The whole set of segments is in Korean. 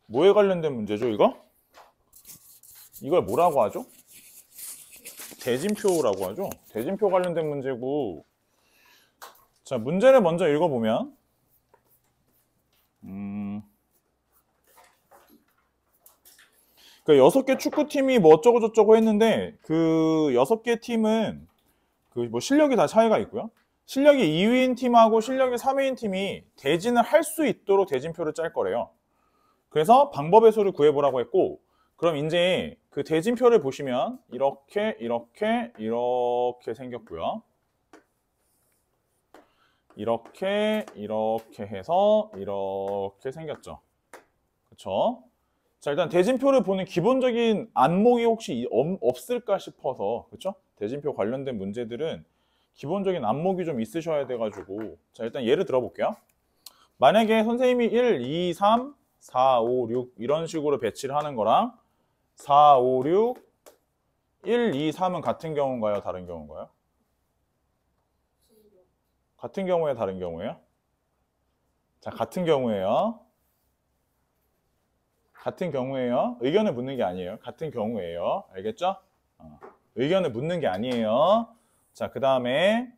뭐에 관련된 문제죠, 이거? 이걸 뭐라고 하죠? 대진표라고 하죠. 대진표 관련된 문제고. 자, 문제를 먼저 읽어보면 그 6개 축구팀이 뭐 어쩌고 저쩌고 했는데 그 6개 팀은 그 뭐 실력이 다 차이가 있고요. 실력이 2위인 팀하고 실력이 3위인 팀이 대진을 할 수 있도록 대진표를 짤 거래요. 그래서 방법의 수를 구해보라고 했고, 그럼 이제 그 대진표를 보시면 이렇게 생겼고요. 이렇게 해서 이렇게 생겼죠. 그쵸? 자, 일단 대진표를 보는 기본적인 안목이 혹시 없을까 싶어서, 그쵸? 대진표 관련된 문제들은 기본적인 안목이 좀 있으셔야 돼가지고, 자, 일단 예를 들어볼게요. 만약에 선생님이 1, 2, 3, 4, 5, 6 이런 식으로 배치를 하는 거랑 4, 5, 6, 1, 2, 3은 같은 경우인가요? 다른 경우인가요? 같은 경우에 다른 경우예요? 자, 같은 경우예요. 같은 경우예요. 의견을 묻는 게 아니에요. 같은 경우예요. 알겠죠? 의견을 묻는 게 아니에요. 자, 그 다음에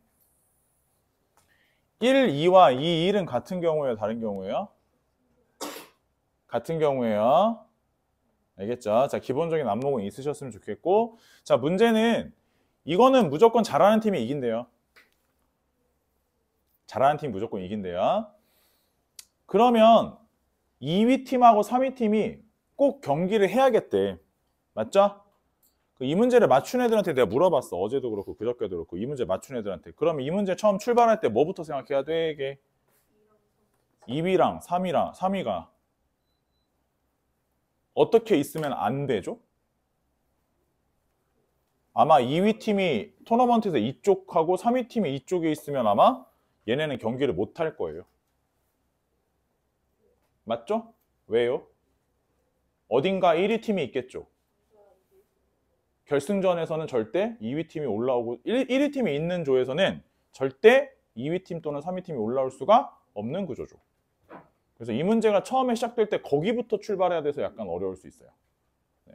1, 2와 2, 1은 같은 경우예요? 다른 경우예요? 같은 경우예요. 알겠죠? 자, 기본적인 안목은 있으셨으면 좋겠고, 자, 문제는 이거는 무조건 잘하는 팀이 이긴대요. 잘하는 팀이 무조건 이긴대요. 그러면 2위 팀하고 3위 팀이 꼭 경기를 해야겠대. 맞죠? 이 문제를 맞춘 애들한테 내가 물어봤어. 어제도 그렇고 그저께도 그렇고 이 문제 맞춘 애들한테. 그러면 이 문제 처음 출발할 때 뭐부터 생각해야 돼? 이게 2위랑 3위가 어떻게 있으면 안 되죠? 아마 2위 팀이 토너먼트에서 이쪽하고 3위 팀이 이쪽에 있으면 아마 얘네는 경기를 못 할 거예요. 맞죠? 왜요? 어딘가 1위 팀이 있겠죠. 결승전에서는 절대 2위 팀이 올라오고 1위 팀이 있는 조에서는 절대 2위 팀 또는 3위 팀이 올라올 수가 없는 구조죠. 그래서 이 문제가 처음에 시작될 때 거기부터 출발해야 돼서 약간 어려울 수 있어요. 네.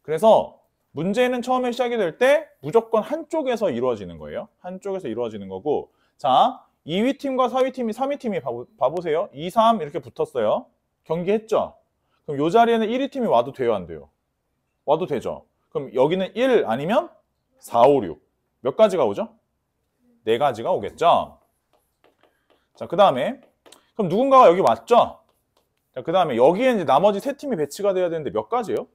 그래서 문제는 처음에 시작이 될 때 무조건 한쪽에서 이루어지는 거예요. 한쪽에서 이루어지는 거고, 자, 2위 팀과 4위 팀이 3위 팀이 봐보세요. 2, 3 이렇게 붙었어요. 경기했죠? 그럼 이 자리에는 1위 팀이 와도 돼요, 안 돼요? 와도 되죠. 그럼 여기는 1 아니면 4, 5, 6. 몇 가지가 오죠? 4가지가 오겠죠? 자, 그 다음에 그럼 누군가가 여기 왔죠? 자, 그 다음에 여기에 이제 나머지 3팀이 배치가 돼야 되는데 몇 가지예요?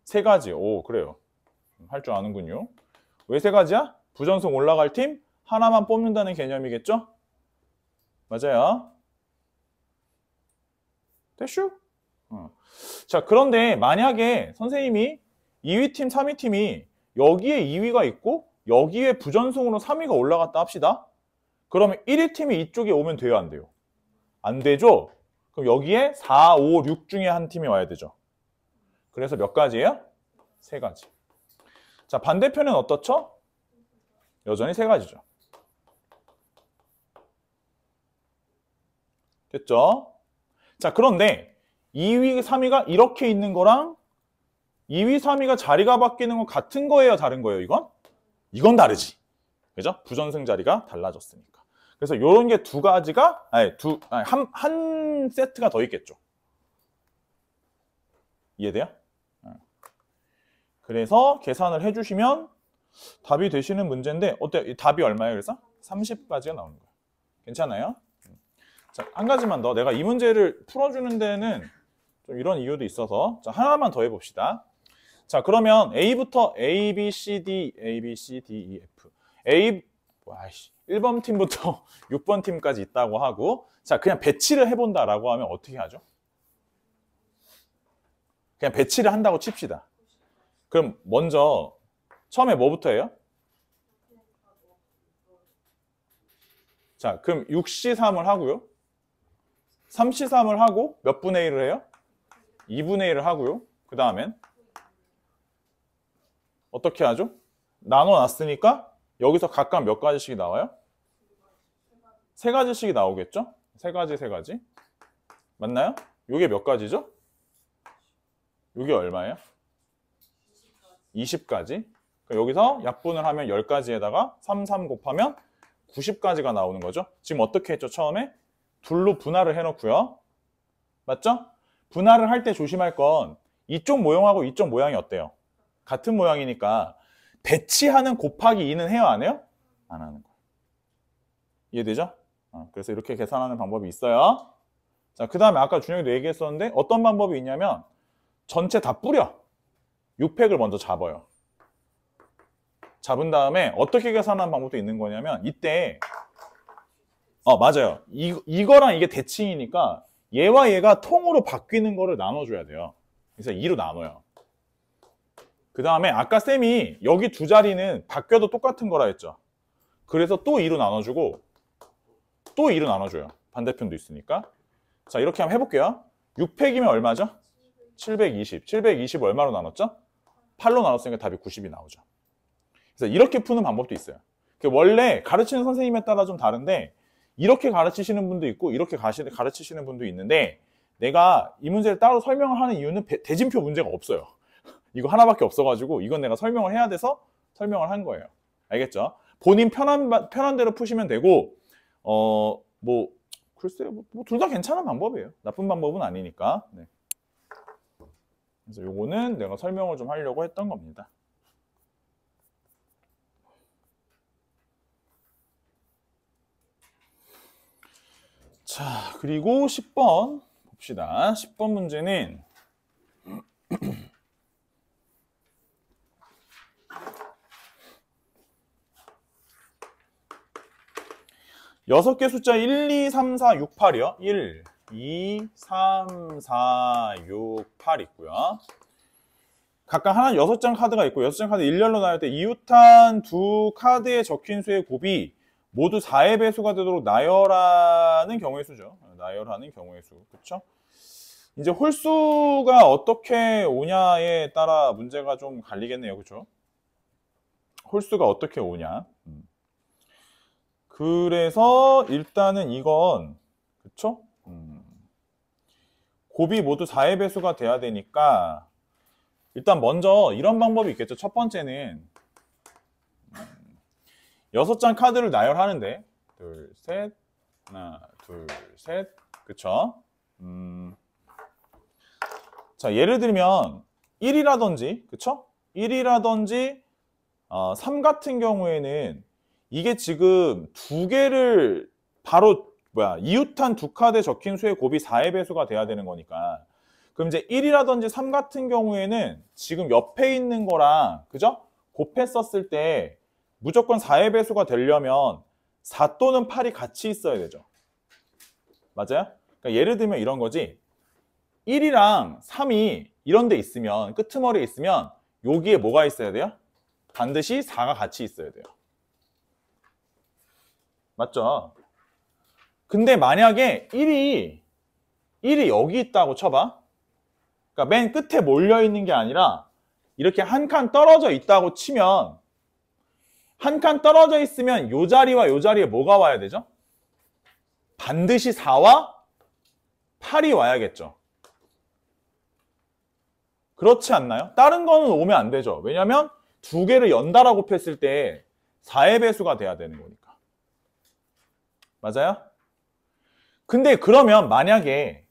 3가지. 오, 그래요. 할 줄 아는군요. 왜 3가지야? 부전승 올라갈 팀 하나만 뽑는다는 개념이겠죠? 맞아요. 됐슈? 자, 그런데 만약에 선생님이 2위 팀, 3위 팀이 여기에 2위가 있고 여기에 부전승으로 3위가 올라갔다 합시다. 그러면 1위 팀이 이쪽에 오면 돼요, 안 돼요? 안 되죠? 그럼 여기에 4, 5, 6 중에 한 팀이 와야 되죠. 그래서 몇 가지예요? 3가지. 자, 반대편은 어떻죠? 여전히 3가지죠. 됐죠? 자, 그런데 2위, 3위가 이렇게 있는 거랑 2위, 3위가 자리가 바뀌는 건 같은 거예요? 다른 거예요, 이건? 이건 다르지. 그죠? 부전승 자리가 달라졌으니까. 그래서 이런 게 2가지가, 한 세트가 더 있겠죠. 이해돼요? 그래서 계산을 해주시면 답이 되시는 문제인데, 어때요? 답이 얼마예요? 그래서 30가지가 나오는 거예요. 괜찮아요? 자, 한 가지만 더. 내가 이 문제를 풀어주는 데는 좀 이런 이유도 있어서, 자, 하나만 더 해봅시다. 자, 그러면 A부터 A, B, C, D, A, B, C, D, E, F. 1번 팀부터 6번 팀까지 있다고 하고, 자, 그냥 배치를 해본다라고 하면 어떻게 하죠? 그냥 배치를 한다고 칩시다. 그럼 먼저 처음에 뭐부터 해요? 자, 그럼 6C3을 하고요. 3C3을 하고 몇 분의 1을 해요? 2분의 1을 하고요. 그 다음엔 어떻게 하죠? 나눠놨으니까 여기서 각각 몇 가지씩 나와요? 3가지씩이 나오겠죠? 3가지. 맞나요? 이게 몇 가지죠? 이게 얼마예요? 20까지. 여기서 약분을 하면 10가지에다가 3, 3 곱하면 90까지가 나오는 거죠. 지금 어떻게 했죠? 처음에 둘로 분할을 해놓고요. 맞죠? 분할을 할 때 조심할 건 이쪽 모형하고 이쪽 모양이 어때요? 같은 모양이니까 배치하는 곱하기 2는 해요? 안 해요? 안 하는 거예요. 이해되죠? 그래서 이렇게 계산하는 방법이 있어요. 자, 그 다음에 아까 준영이도 얘기했었는데 어떤 방법이 있냐면 전체 다 뿌려. 6팩을 먼저 잡아요. 잡은 다음에 어떻게 계산하는 방법도 있는 거냐면 이때 맞아요. 이거랑 이게 대칭이니까 얘와 얘가 통으로 바뀌는 거를 나눠줘야 돼요. 그래서 2로 나눠요. 그 다음에 아까 쌤이 여기 두 자리는 바뀌어도 똑같은 거라 했죠. 그래서 또 2로 나눠주고 또 2로 나눠줘요. 반대편도 있으니까. 자, 이렇게 한번 해볼게요. 6팩이면 얼마죠? 720. 720 얼마로 나눴죠? 8로 나눴으니까 답이 90이 나오죠. 그래서 이렇게 푸는 방법도 있어요. 원래 가르치는 선생님에 따라 좀 다른데 이렇게 가르치시는 분도 있고 이렇게 가르치시는 분도 있는데 내가 이 문제를 따로 설명을 하는 이유는 대진표 문제가 없어요. 이거 하나밖에 없어가지고 이건 내가 설명을 해야 돼서 설명을 한 거예요. 알겠죠? 본인 편한 대로 푸시면 되고 글쎄요, 둘 다 괜찮은 방법이에요. 나쁜 방법은 아니니까. 네. 그래서 요거는 내가 설명을 좀 하려고 했던 겁니다. 자, 그리고 10번 봅시다. 10번 문제는 여섯 개 숫자 1, 2, 3, 4, 6, 8이요. 1, 2, 3, 4, 6, 8 있고요. 각각 하나 6장 카드가 있고 6장 카드 일렬로 나눌 때 이웃한 두 카드에 적힌 수의 곱이 모두 4의 배수가 되도록 나열하는 경우의 수죠. 나열하는 경우의 수. 그렇죠? 이제 홀수가 어떻게 오냐에 따라 문제가 좀 갈리겠네요. 그렇죠? 홀수가 어떻게 오냐. 그래서 일단은 이건 그쵸? 곱이 모두 4의 배수가 돼야 되니까 일단 먼저 이런 방법이 있겠죠. 첫 번째는 6장 카드를 나열하는데 둘, 셋, 하나, 둘, 셋, 그쵸? 자, 예를 들면 1이라든지 그쵸? 1이라든지 3 같은 경우에는 이게 지금 두 개를 바로 이웃한 두 카드에 적힌 수의 곱이 4의 배수가 돼야 되는 거니까 그럼 이제 1이라든지 3 같은 경우에는 지금 옆에 있는 거랑 그죠? 곱했었을 때 무조건 4의 배수가 되려면 4 또는 8이 같이 있어야 되죠. 맞아요? 그러니까 예를 들면 이런 거지. 1이랑 3이 이런 데 있으면 끄트머리에 있으면 여기에 뭐가 있어야 돼요? 반드시 4가 같이 있어야 돼요. 맞죠? 근데 만약에 1이 여기 있다고 쳐봐. 그러니까 맨 끝에 몰려있는 게 아니라 이렇게 한 칸 떨어져 있다고 치면 한 칸 떨어져 있으면 요 자리와 요 자리에 뭐가 와야 되죠? 반드시 4와 8이 와야겠죠. 그렇지 않나요? 다른 거는 오면 안 되죠. 왜냐면 두 개를 연달아 곱했을 때 4의 배수가 돼야 되는 거니까. 맞아요? 근데 그러면 만약에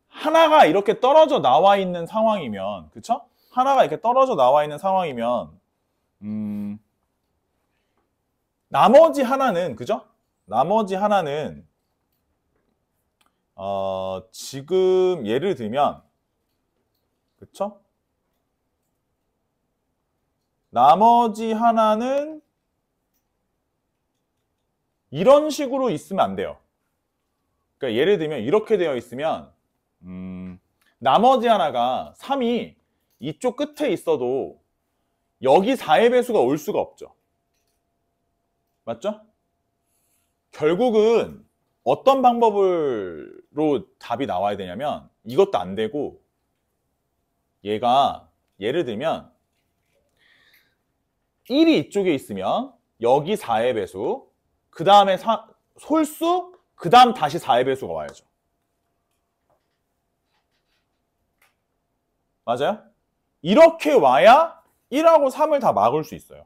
하나가 이렇게 떨어져 나와 있는 상황이면 그쵸? 하나가 이렇게 떨어져 나와 있는 상황이면 나머지 하나는 그죠? 나머지 하나는 지금 예를 들면 그쵸? 나머지 하나는 이런 식으로 있으면 안 돼요. 그러니까 예를 들면 이렇게 되어 있으면 나머지 하나가 3이 이쪽 끝에 있어도 여기 4의 배수가 올 수가 없죠. 맞죠? 결국은 어떤 방법으로 답이 나와야 되냐면 이것도 안 되고 얘가 예를 들면 1이 이쪽에 있으면 여기 4의 배수 그 다음에 솔수 그 다음 다시 4의 배수가 와야죠. 맞아요? 이렇게 와야 1하고 3을 다 막을 수 있어요.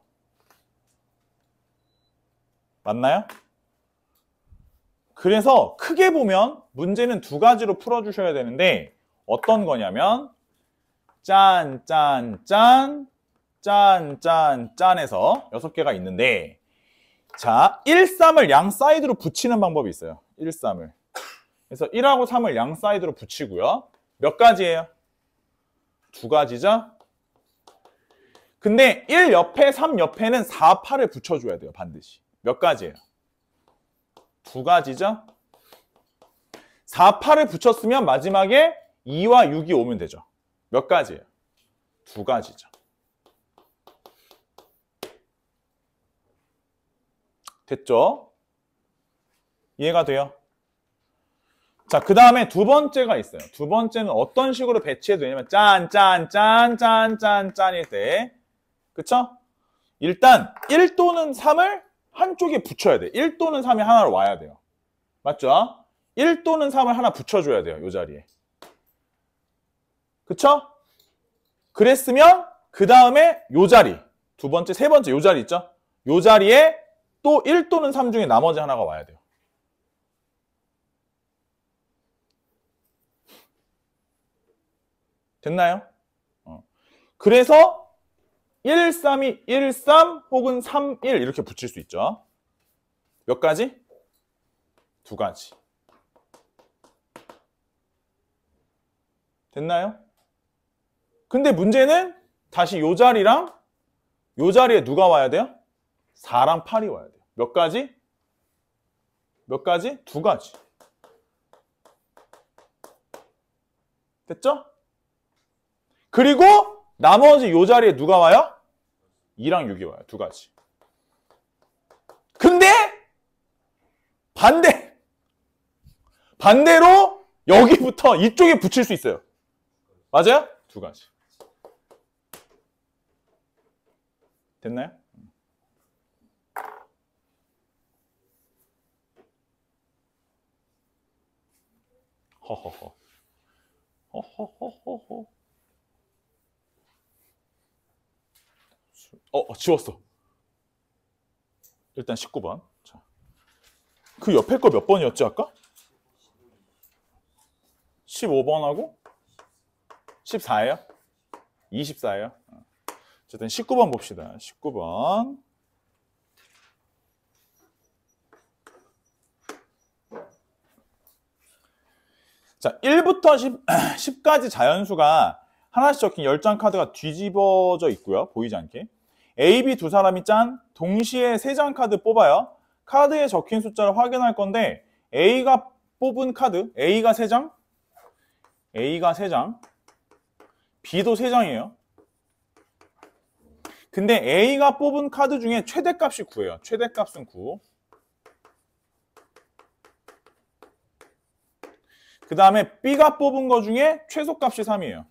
맞나요? 그래서 크게 보면 문제는 두 가지로 풀어주셔야 되는데 어떤 거냐면 짠, 짠, 짠, 짠, 짠, 짠에서 6개가 있는데 자, 1, 3을 양 사이드로 붙이는 방법이 있어요. 1, 3을. 그래서 1하고 3을 양 사이드로 붙이고요. 몇 가지예요? 두 가지죠? 근데 1 옆에 3 옆에는 4, 8을 붙여줘야 돼요. 반드시. 몇 가지예요? 두 가지죠? 4, 8을 붙였으면 마지막에 2와 6이 오면 되죠. 몇 가지예요? 두 가지죠. 됐죠? 이해가 돼요? 자, 그 다음에 두 번째가 있어요. 두 번째는 어떤 식으로 배치해도 되냐면 짠, 짠, 짠, 짠, 짠, 짠일 때 그쵸? 일단 1 또는 3을 한쪽에 붙여야 돼. 1 또는 3이 하나로 와야 돼요. 맞죠? 1 또는 3을 하나 붙여줘야 돼요. 이 자리에. 그쵸? 그랬으면 그 다음에 요 자리 두 번째, 세 번째 요 자리 있죠? 요 자리에 또 1 또는 3 중에 나머지 하나가 와야 돼요. 됐나요? 그래서 1, 3이 1, 3 혹은 3, 1 이렇게 붙일 수 있죠. 몇 가지? 두 가지. 됐나요? 근데 문제는 다시 요 자리랑 요 자리에 누가 와야 돼요? 4랑 8이 와야 돼요. 몇 가지? 몇 가지? 두 가지. 됐죠? 그리고 나머지 요 자리에 누가 와요? 2랑 6이 와요. 두 가지. 근데 반대로 여기부터 이쪽에 붙일 수 있어요. 맞아요? 두 가지. 됐나요? 허허허. 허허허허허. 지웠어. 일단 19번. 자. 그 옆에 거 몇 번이었지 아까? 15번하고 14예요? 24예요? 어쨌든 19번 봅시다. 19번. 자, 1부터 10까지 자연수가 하나씩 적힌 10장 카드가 뒤집어져 있고요. 보이지 않게. A, B 두 사람이 짠 동시에 3장 카드 뽑아요. 카드에 적힌 숫자를 확인할 건데 A가 뽑은 카드, A가 3장, A가 3장, B도 3장이에요. 근데 A가 뽑은 카드 중에 최대값이 9예요. 최대값은 9. 그 다음에 B가 뽑은 거 중에 최소값이 3이에요.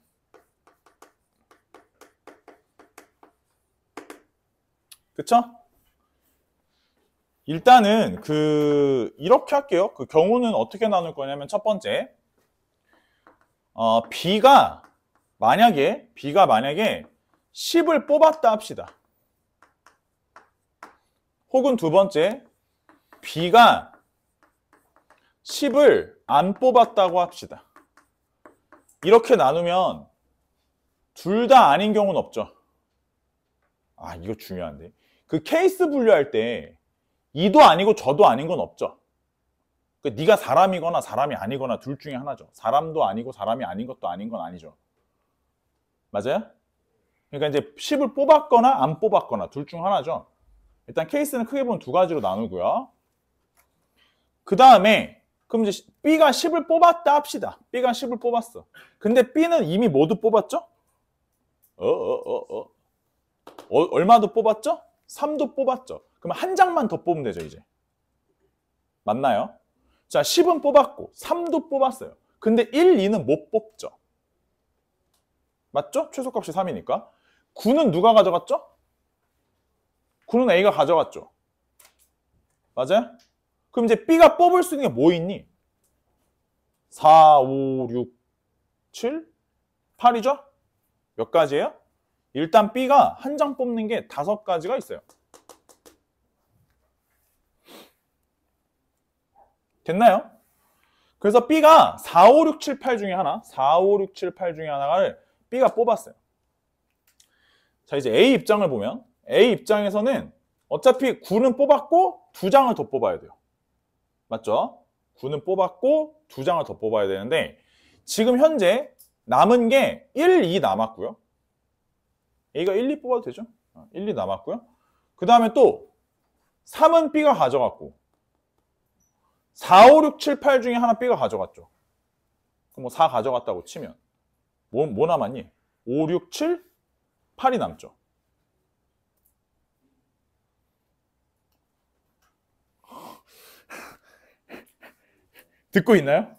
그쵸? 일단은 이렇게 할게요. 그 경우는 어떻게 나눌 거냐면 첫 번째 B가 만약에 10을 뽑았다 합시다. 혹은 두 번째 B가 10을 안 뽑았다고 합시다. 이렇게 나누면 둘 다 아닌 경우는 없죠. 아, 이거 중요한데. 그 케이스 분류할 때 이도 아니고 저도 아닌 건 없죠. 네가 사람이거나 사람이 아니거나 둘 중에 하나죠. 사람도 아니고 사람이 아닌 것도 아닌 건 아니죠. 맞아요? 그러니까 이제 10을 뽑았거나 안 뽑았거나 둘 중 하나죠. 일단 케이스는 크게 보면 두 가지로 나누고요. 그 다음에 그럼 이제 B가 10을 뽑았다 합시다. B가 10을 뽑았어. 근데 B는 이미 모두 뽑았죠? 얼마도 뽑았죠? 3도 뽑았죠. 그러면 한 장만 더 뽑으면 되죠, 이제. 맞나요? 자, 10은 뽑았고 3도 뽑았어요. 근데 1, 2는 못 뽑죠. 맞죠? 최소값이 3이니까. 9는 누가 가져갔죠? 9는 A가 가져갔죠. 맞아요? 그럼 이제 B가 뽑을 수 있는 게 뭐 있니? 4, 5, 6, 7, 8이죠? 몇 가지예요? 일단 B가 한 장 뽑는 게 5가지가 있어요. 됐나요? 그래서 B가 4, 5, 6, 7, 8 중에 하나, 4, 5, 6, 7, 8 중에 하나를 B가 뽑았어요. 자, 이제 A 입장을 보면 A 입장에서는 어차피 9는 뽑았고 2장을 더 뽑아야 돼요. 맞죠? 9는 뽑았고 2장을 더 뽑아야 되는데 지금 현재 남은 게 1, 2 남았고요. A가 1, 2 뽑아도 되죠? 1, 2 남았고요. 그 다음에 또 3은 B가 가져갔고 4, 5, 6, 7, 8 중에 하나 B가 가져갔죠. 그럼 뭐 4 가져갔다고 치면 뭐 남았니? 5, 6, 7, 8이 남죠. 듣고 있나요?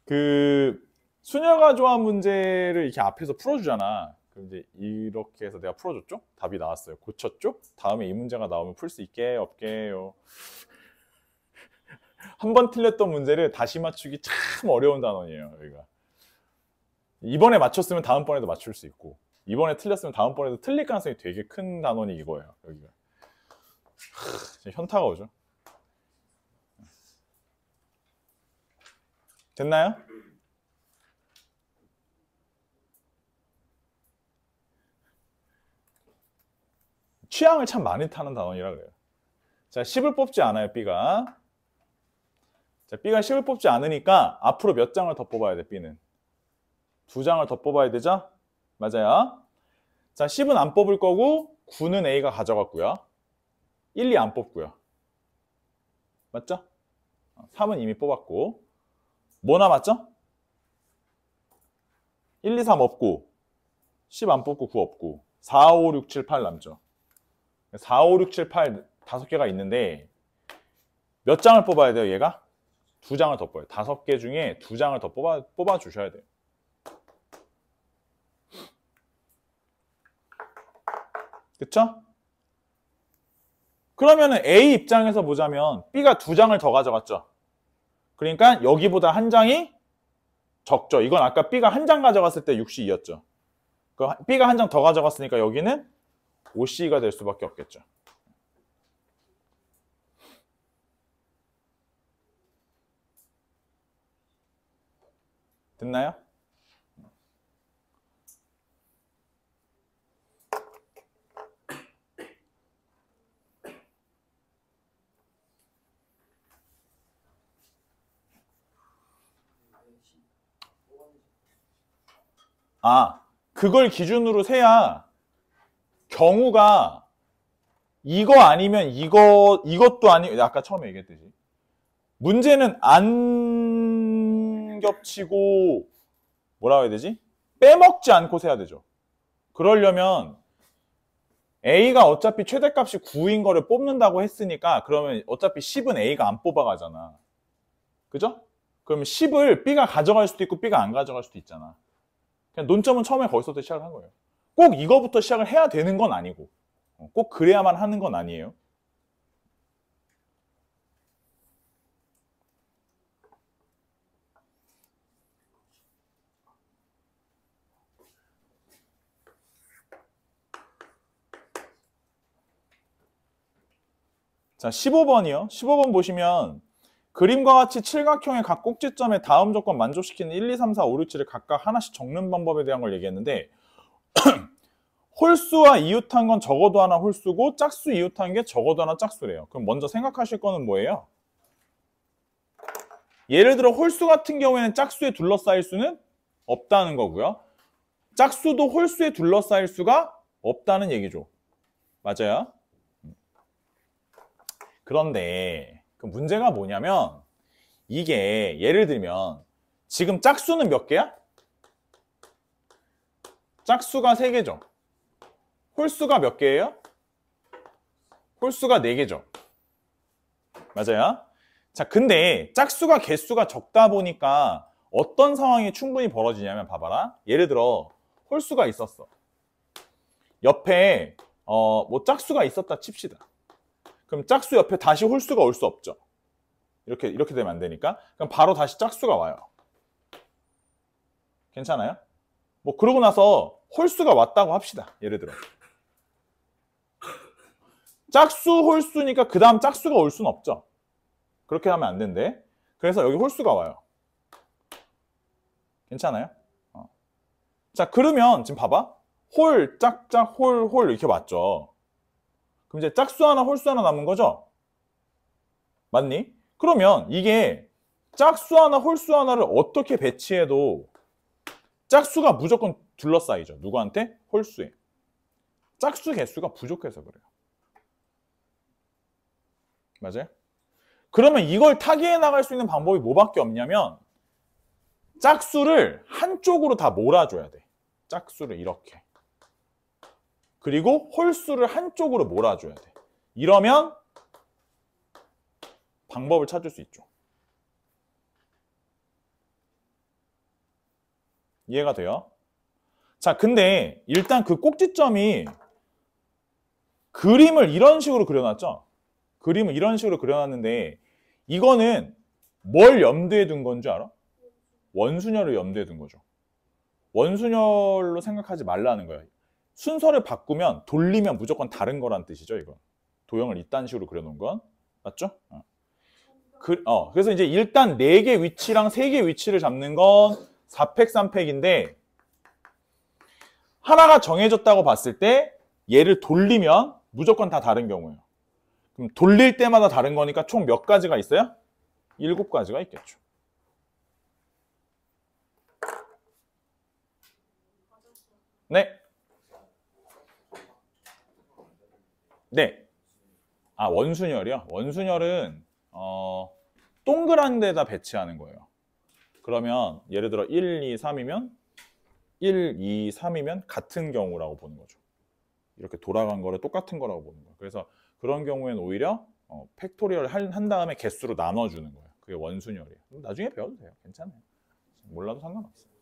그 수녀가 조합 문제를 이렇게 앞에서 풀어주잖아. 그럼 이제 이렇게 해서 내가 풀어줬죠? 답이 나왔어요. 고쳤죠? 다음에 이 문제가 나오면 풀 수 있게 없게요. 한 번 틀렸던 문제를 다시 맞추기 참 어려운 단원이에요. 여기가. 이번에 맞췄으면 다음번에도 맞출 수 있고 이번에 틀렸으면 다음번에도 틀릴 가능성이 되게 큰 단원이 이거예요. 여기가. 현타가 오죠. 됐나요? 취향을 참 많이 타는 단원이라 그래요. 자, 10을 뽑지 않아요, B가. 자, B가 10을 뽑지 않으니까 앞으로 몇 장을 더 뽑아야 돼, B는? 2장을 더 뽑아야 되죠? 맞아요. 자, 10은 안 뽑을 거고 9는 A가 가져갔고요. 1, 2 안 뽑고요. 맞죠? 3은 이미 뽑았고 뭐 남았죠? 1, 2, 3 없고 10 안 뽑고 9 없고 4, 5, 6, 7, 8 남죠. 4, 5, 6, 7, 8 5개가 있는데 몇 장을 뽑아야 돼요, 얘가? 2장을 더 뽑아요. 5개 중에 2장을 더 뽑아 주셔야 돼요. 그쵸? 그러면은 A 입장에서 보자면 B가 2장을 더 가져갔죠. 그러니까 여기보다 한 장이 적죠. 이건 아까 B가 한 장 가져갔을 때 6C2였죠. B가 한 장 더 가져갔으니까 여기는 5C가 될 수밖에 없겠죠. 됐나요? 그걸 기준으로 세야 경우가 이거 아니면 이것도 아니고 아까 처음에 얘기했듯이 문제는 안 겹치고 뭐라고 해야 되지? 빼먹지 않고 세야 되죠. 그러려면 A가 어차피 최대값이 9인 거를 뽑는다고 했으니까 그러면 어차피 10은 A가 안 뽑아가잖아. 그죠? 그러면 10을 B가 가져갈 수도 있고 B가 안 가져갈 수도 있잖아. 그냥 논점은 처음에 거기서부터 시작을 한 거예요. 꼭 이거부터 시작을 해야 되는 건 아니고 꼭 그래야만 하는 건 아니에요. 자, 15번이요. 15번 보시면 그림과 같이 칠각형의 각 꼭지점에 다음 조건 만족시키는 1, 2, 3, 4, 5, 6, 7을 각각 하나씩 적는 방법에 대한 걸 얘기했는데 홀수와 이웃한 건 적어도 하나 홀수고 짝수 이웃한 게 적어도 하나 짝수래요. 그럼 먼저 생각하실 거는 뭐예요? 예를 들어 홀수 같은 경우에는 짝수에 둘러싸일 수는 없다는 거고요. 짝수도 홀수에 둘러싸일 수가 없다는 얘기죠. 맞아요? 그런데 그 문제가 뭐냐면 이게 예를 들면 지금 짝수는 몇 개야? 짝수가 3개죠. 홀수가 몇 개예요? 홀수가 4개죠. 맞아요? 자, 근데 짝수가 개수가 적다 보니까 어떤 상황이 충분히 벌어지냐면 봐봐라. 예를 들어 홀수가 있었어. 옆에 뭐 짝수가 있었다 칩시다. 그럼 짝수 옆에 다시 홀수가 올 수 없죠. 이렇게 되면 안 되니까. 그럼 바로 다시 짝수가 와요. 괜찮아요? 뭐 그러고 나서 홀수가 왔다고 합시다. 예를 들어. 짝수, 홀수니까 그 다음 짝수가 올 수는 없죠. 그렇게 하면 안 된대. 그래서 여기 홀수가 와요. 괜찮아요? 자, 그러면 지금 봐봐. 홀, 짝짝, 홀, 홀 이렇게 왔죠. 그럼 이제 짝수 하나, 홀수 하나 남은 거죠? 맞니? 그러면 이게 짝수 하나, 홀수 하나를 어떻게 배치해도 짝수가 무조건 둘러싸이죠. 누구한테? 홀수에. 짝수 개수가 부족해서 그래요. 맞아요? 그러면 이걸 타개해 나갈 수 있는 방법이 뭐밖에 없냐면 짝수를 한쪽으로 다 몰아줘야 돼. 짝수를 이렇게. 그리고 홀수를 한쪽으로 몰아줘야 돼. 이러면 방법을 찾을 수 있죠. 이해가 돼요? 자, 근데 일단 그 꼭지점이 그림을 이런 식으로 그려놨죠? 그림을 이런 식으로 그려놨는데 이거는 뭘 염두에 둔 건지 알아? 원순열을 염두에 둔 거죠. 원순열로 생각하지 말라는 거예요. 순서를 바꾸면 돌리면 무조건 다른 거란 뜻이죠. 이건 도형을 이딴 식으로 그려놓은 건 맞죠? 그래서 이제 일단 4개 위치랑 3개 위치를 잡는 건 4팩 3팩인데 하나가 정해졌다고 봤을 때 얘를 돌리면 무조건 다 다른 경우예요. 그럼 돌릴 때마다 다른 거니까 총 몇 가지가 있어요? 7가지가 있겠죠. 네. 네. 아, 원순열이요? 원순열은 동그란 데다 배치하는 거예요. 그러면 예를 들어 1, 2, 3이면 1, 2, 3이면 같은 경우라고 보는 거죠. 이렇게 돌아간 거를 똑같은 거라고 보는 거예요. 그래서 그런 경우에는 오히려 팩토리얼 한 다음에 개수로 나눠주는 거예요. 그게 원순열이에요. 나중에 배워도 돼요. 괜찮아요. 몰라도 상관없어요.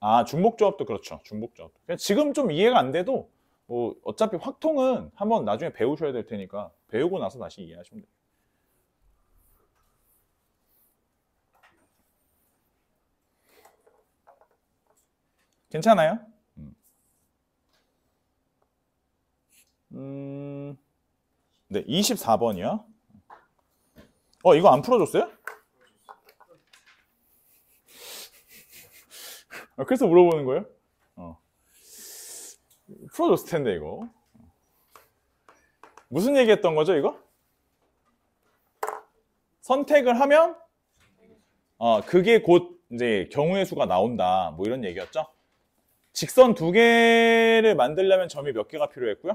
아, 중복조합도 그렇죠. 중복조합도. 지금 좀 이해가 안 돼도 뭐 어차피 확통은 한번 나중에 배우셔야 될 테니까 배우고 나서 다시 이해하시면 돼요. 괜찮아요? 네, 24번이요. 이거 안 풀어줬어요? 그래서 물어보는 거예요? 풀어줬을 텐데, 이거. 무슨 얘기 했던 거죠, 이거? 선택을 하면, 그게 곧 이제 경우의 수가 나온다. 뭐 이런 얘기였죠? 직선 2개를 만들려면 점이 몇 개가 필요했고요?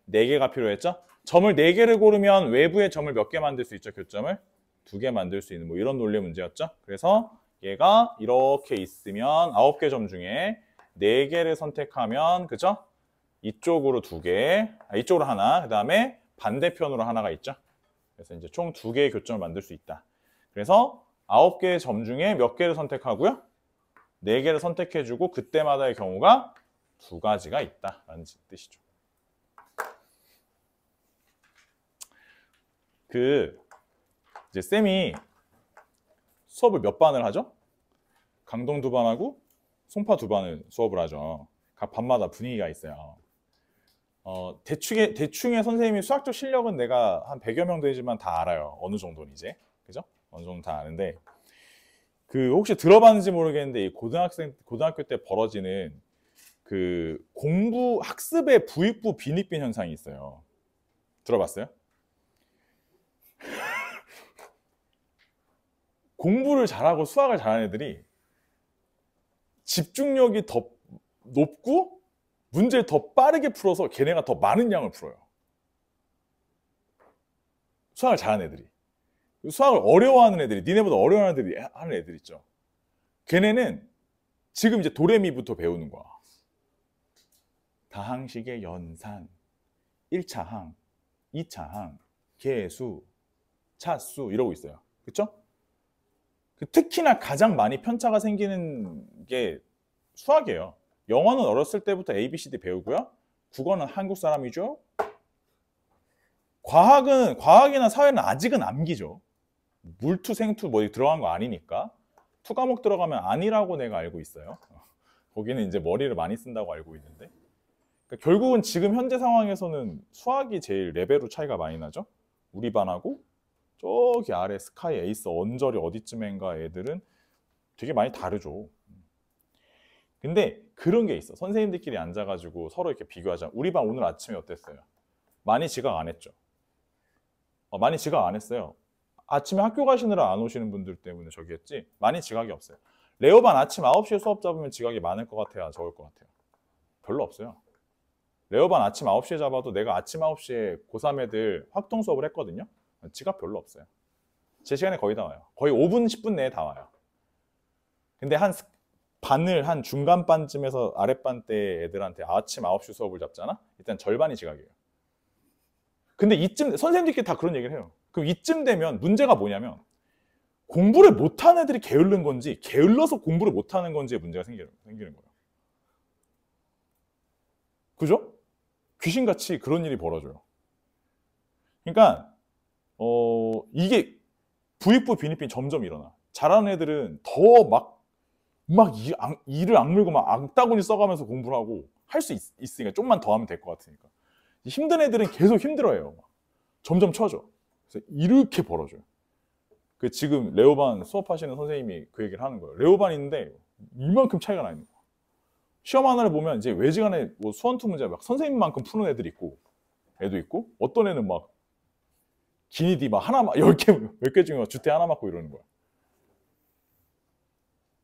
4개가 필요했죠? 점을 4개를 고르면 외부에 점을 몇 개 만들 수 있죠? 교점을 2개 만들 수 있는 뭐 이런 논리의 문제였죠? 그래서 얘가 이렇게 있으면 9개 점 중에 4개를 선택하면 그죠? 이쪽으로 2개, 이쪽으로 하나, 그 다음에 반대편으로 하나가 있죠? 그래서 이제 총 2개의 교점을 만들 수 있다. 그래서 9개의 점 중에 몇 개를 선택하고요? 4개를 선택해주고 그때마다의 경우가 2가지가 있다라는 뜻이죠. 이제 쌤이 수업을 몇 반을 하죠? 강동 2반하고 송파 2반을 수업을 하죠. 각 반마다 분위기가 있어요. 대충의 선생님이 수학적 실력은 내가 한 100여 명 되지만 다 알아요. 어느 정도는 이제. 그죠? 어느 정도 다 아는데. 혹시 들어봤는지 모르겠는데, 이 고등학교 때 벌어지는 공부, 학습의 부익부 빈익빈 현상이 있어요. 들어봤어요? 공부를 잘하고 수학을 잘하는 애들이 집중력이 더 높고 문제를 더 빠르게 풀어서 걔네가 더 많은 양을 풀어요. 수학을 잘하는 애들이. 수학을 어려워하는 애들이, 니네보다 어려워하는 애들이 하는 애들 있죠. 걔네는 지금 이제 도레미부터 배우는 거야. 다항식의 연산, 1차 항, 2차 항, 계수, 차수 이러고 있어요. 그쵸? 특히나 가장 많이 편차가 생기는 게 수학이에요. 영어는 어렸을 때부터 A, B, C, D 배우고요. 국어는 한국 사람이죠. 과학이나 사회는 아직은 암기죠. 물투, 생투 뭐 들어간 거 아니니까. 푸과목 들어가면 아니라고 내가 알고 있어요. 거기는 이제 머리를 많이 쓴다고 알고 있는데. 그러니까 결국은 지금 현재 상황에서는 수학이 제일 레벨로 차이가 많이 나죠. 우리 반하고 저기 아래 스카이, 에이스, 언저리 어디쯤인가 애들은 되게 많이 다르죠. 근데 그런 게 있어. 선생님들끼리 앉아가지고 서로 이렇게 비교하자. 우리 반 오늘 아침에 어땠어요? 많이 지각 안 했죠. 많이 지각 안 했어요. 아침에 학교 가시느라 안 오시는 분들 때문에 저기 했지 많이 지각이 없어요. 레오반 아침 9시에 수업 잡으면 지각이 많을 것 같아요? 적을 것 같아요? 별로 없어요. 레오반 아침 9시에 잡아도 내가 아침 9시에 고3 애들 확동 수업을 했거든요. 지각 별로 없어요. 제 시간에 거의 다 와요. 거의 5분, 10분 내에 다 와요. 근데 한 반을 한 중간 반쯤에서 아랫반 때 애들한테 아침 9시 수업을 잡잖아? 일단 절반이 지각이에요. 근데 이쯤 선생님들끼리 다 그런 얘기를 해요. 그럼 이쯤 되면 문제가 뭐냐면 공부를 못하는 애들이 게으른 건지 게을러서 공부를 못하는 건지에 문제가 생기는 거예요. 그죠? 귀신같이 그런 일이 벌어져요. 그러니까 이게 부익부 빈익빈 점점 일어나. 잘하는 애들은 더 막 이를 악물고 막 악다구니 써가면서 공부를 하고 할 수 있으니까 좀만 더 하면 될 것 같으니까. 힘든 애들은 계속 힘들어해요. 점점 처져. 그래서 이렇게 벌어져요. 그 지금 레오반 수업하시는 선생님이 그 얘기를 하는 거예요. 레오반인데 이만큼 차이가 나 있는 거예요. 시험 하나를 보면 이제 외지간에 뭐 수원투 문제 막 선생님만큼 푸는 애들이 있고 애도 있고 어떤 애는 막 기니디 막 하나 10개 몇 개 중에 주태 하나 맞고 이러는 거야.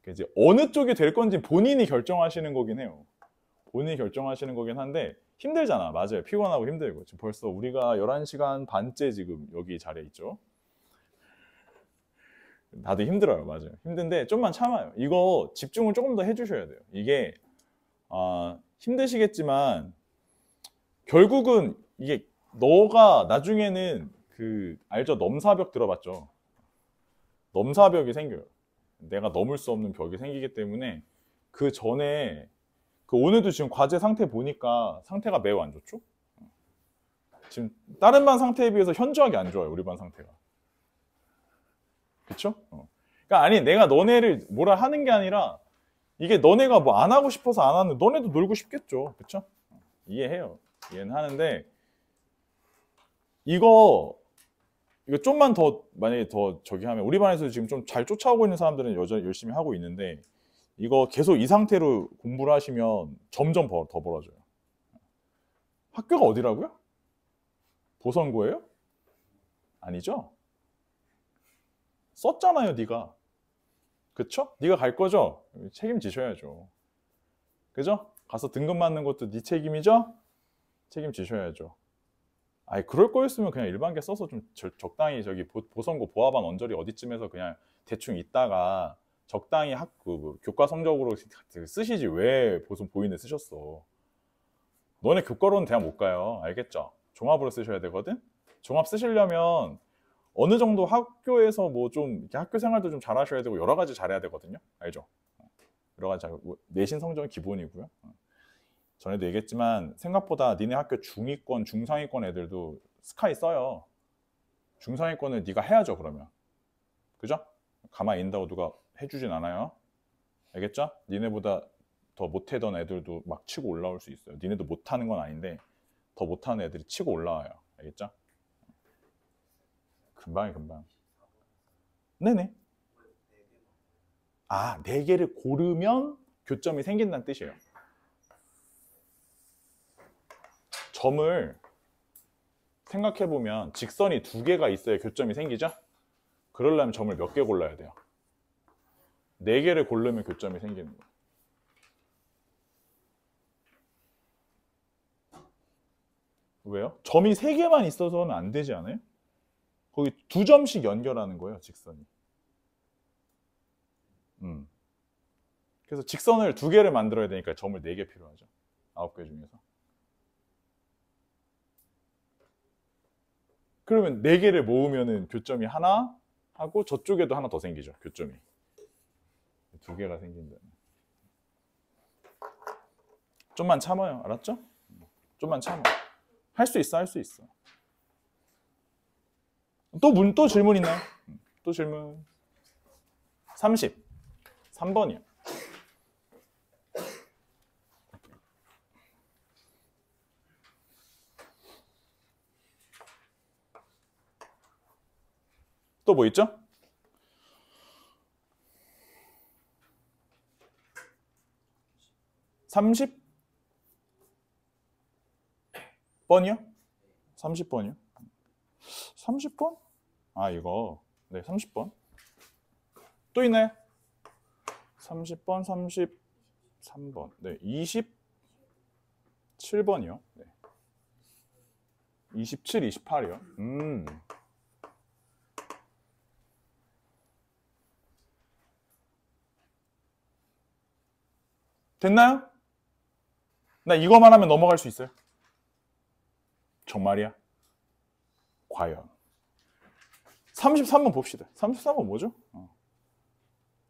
이제 어느 쪽이 될 건지 본인이 결정하시는 거긴 해요. 본인이 결정하시는 거긴 한데 힘들잖아. 맞아요. 피곤하고 힘들고. 지금 벌써 우리가 11시간 반째 지금 여기 자리에 있죠. 다들 힘들어요. 맞아요. 힘든데 좀만 참아요. 이거 집중을 조금 더 해주셔야 돼요. 이게 힘드시겠지만 결국은 이게 너가 나중에는 알죠? 넘사벽 들어봤죠? 넘사벽이 생겨요. 내가 넘을 수 없는 벽이 생기기 때문에 그 전에 오늘도 지금 과제 상태 보니까 상태가 매우 안 좋죠? 지금 다른 반 상태에 비해서 현저하게 안 좋아요. 우리 반 상태가. 그쵸? 그러니까 아니 내가 너네를 뭐라 하는 게 아니라 이게 너네가 뭐 안 하고 싶어서 안 하는 너네도 놀고 싶겠죠. 그쵸? 이해해요. 이해는 하는데 이거 좀만 더 만약에 더 저기 하면 우리 반에서 지금 좀 잘 쫓아오고 있는 사람들은 여전히 열심히 하고 있는데 이거 계속 이 상태로 공부를 하시면 점점 더 벌어져요. 학교가 어디라고요? 보선고예요? 아니죠? 썼잖아요, 네가. 그쵸? 네가 갈 거죠? 책임지셔야죠. 그죠? 가서 등급 맞는 것도 네 책임이죠? 책임지셔야죠. 아니 그럴 거였으면 그냥 일반계 써서 좀 적당히 저기 보선고 보아반 언저리 어디쯤에서 그냥 대충 있다가 적당히 교과 성적으로 쓰시지 왜 보선 보이는 쓰셨어. 너네 교과로는 대학 못 가요. 알겠죠? 종합으로 쓰셔야 되거든. 종합 쓰시려면 어느 정도 학교에서 뭐 좀 학교 생활도 좀 잘 하셔야 되고 여러 가지 잘해야 되거든요. 알죠? 여러 가지 내신 성적은 기본이고요. 전에도 얘기했지만 생각보다 니네 학교 중위권, 중상위권 애들도 스카이 써요. 중상위권을 네가 해야죠. 그러면. 그죠? 가만히 있는다고 누가 해주진 않아요. 알겠죠? 니네보다 더 못하던 애들도 막 치고 올라올 수 있어요. 니네도 못하는 건 아닌데 더 못하는 애들이 치고 올라와요. 알겠죠? 금방이 금방. 네네. 4개를 고르면 교점이 생긴다는 뜻이에요. 점을 생각해보면 직선이 2개가 있어야 교점이 생기죠? 그러려면 점을 몇 개 골라야 돼요? 4개를 고르면 교점이 생기는 거예요. 왜요? 점이 3개만 있어서는 안 되지 않아요? 거기 2점씩 연결하는 거예요, 직선이. 그래서 직선을 2개를 만들어야 되니까 점을 4개 필요하죠. 9개 중에서. 그러면 4개를 모으면은 교점이 하나 하고 저쪽에도 하나 더 생기죠. 교점이. 2개가 생긴다. 좀만 참아요. 알았죠? 좀만 참아. 할 수 있어. 할 수 있어. 또 질문 있나요? 또 질문. 30. 3번이야. 또 뭐 있죠? 30번이요? 30번이요? 30번? 아, 이거. 네, 30번. 또 있나요? 30번, 33번. 네, 27번이요. 네. 27, 28이요. 됐나요? 나 이거만 하면 넘어갈 수 있어요. 정말이야? 과연. 33번 봅시다. 33번 뭐죠?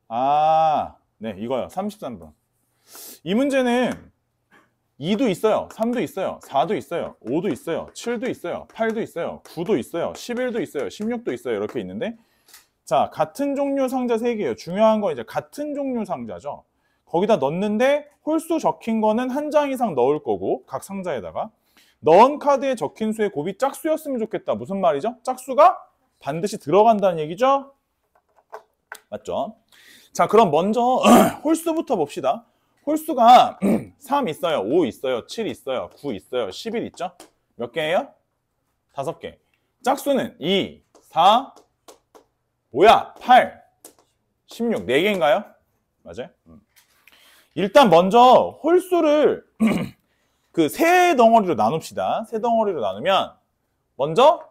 아, 네, 이거요. 33번. 이 문제는 2도 있어요. 3도 있어요. 4도 있어요. 5도 있어요. 7도 있어요. 8도 있어요. 9도 있어요. 11도 있어요. 16도 있어요. 이렇게 있는데, 자, 같은 종류 상자 3개예요. 중요한 건 이제 같은 종류 상자죠. 거기다 넣는데 홀수 적힌 거는 한 장 이상 넣을 거고, 각 상자에다가 넣은 카드에 적힌 수의 곱이 짝수였으면 좋겠다. 무슨 말이죠? 짝수가 반드시 들어간다는 얘기죠? 맞죠? 자, 그럼 먼저 홀수부터 봅시다. 홀수가 3 있어요, 5 있어요, 7 있어요, 9 있어요, 11 있죠? 몇 개예요? 5개. 짝수는 2, 4, 뭐야? 8, 16, 4개인가요? 맞아요? 일단 먼저 홀수를 그 세 덩어리로 나눕시다. 세 덩어리로 나누면 먼저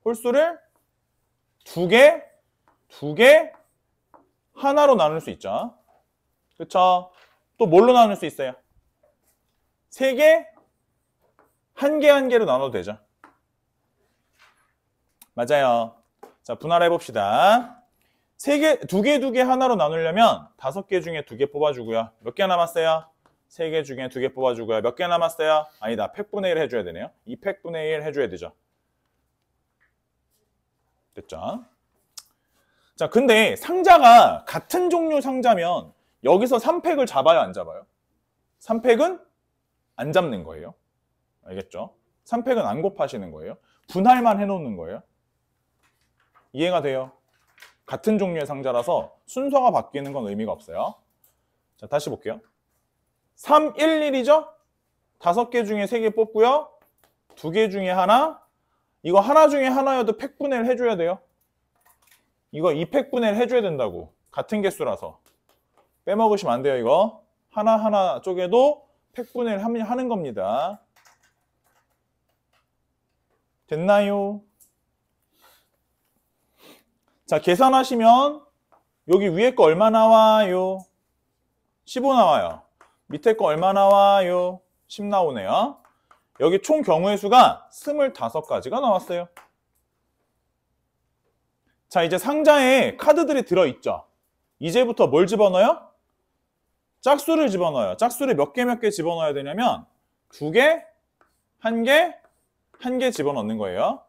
홀수를 2개, 2개, 하나로 나눌 수 있죠. 그쵸? 또 뭘로 나눌 수 있어요? 3개, 1개, 1개로 나눠도 되죠. 맞아요. 자, 분할해 봅시다. 3개, 2개, 2개 하나로 나누려면 5개 중에 2개 뽑아주고요. 몇 개 남았어요? 3개 중에 2개 뽑아주고요. 몇 개 남았어요? 아니다. 팩분의 1 해줘야 되네요. 2팩분의 1 해줘야 되죠. 됐죠? 자, 근데 상자가 같은 종류 상자면 여기서 3팩을 잡아요, 안 잡아요? 3팩은 안 잡는 거예요. 알겠죠? 3팩은 안 곱하시는 거예요. 분할만 해놓는 거예요. 이해가 돼요? 같은 종류의 상자라서 순서가 바뀌는 건 의미가 없어요. 자, 다시 볼게요. 3, 1, 1이죠? 5개 중에 3개 뽑고요. 2개 중에 하나. 이거 하나 중에 하나여도 팩분해를 해줘야 돼요. 이거 2팩분해를 해줘야 된다고. 같은 개수라서. 빼먹으시면 안 돼요, 이거. 하나하나 쪽에도 팩분해를 하는 겁니다. 됐나요? 자, 계산하시면 여기 위에 거 얼마 나와요? 15 나와요. 밑에 거 얼마 나와요? 10 나오네요. 여기 총 경우의 수가 25가지가 나왔어요. 자, 이제 상자에 카드들이 들어있죠. 이제부터 뭘 집어넣어요? 짝수를 집어넣어요. 짝수를 몇 개 집어넣어야 되냐면 2개, 1개, 1개 집어넣는 거예요.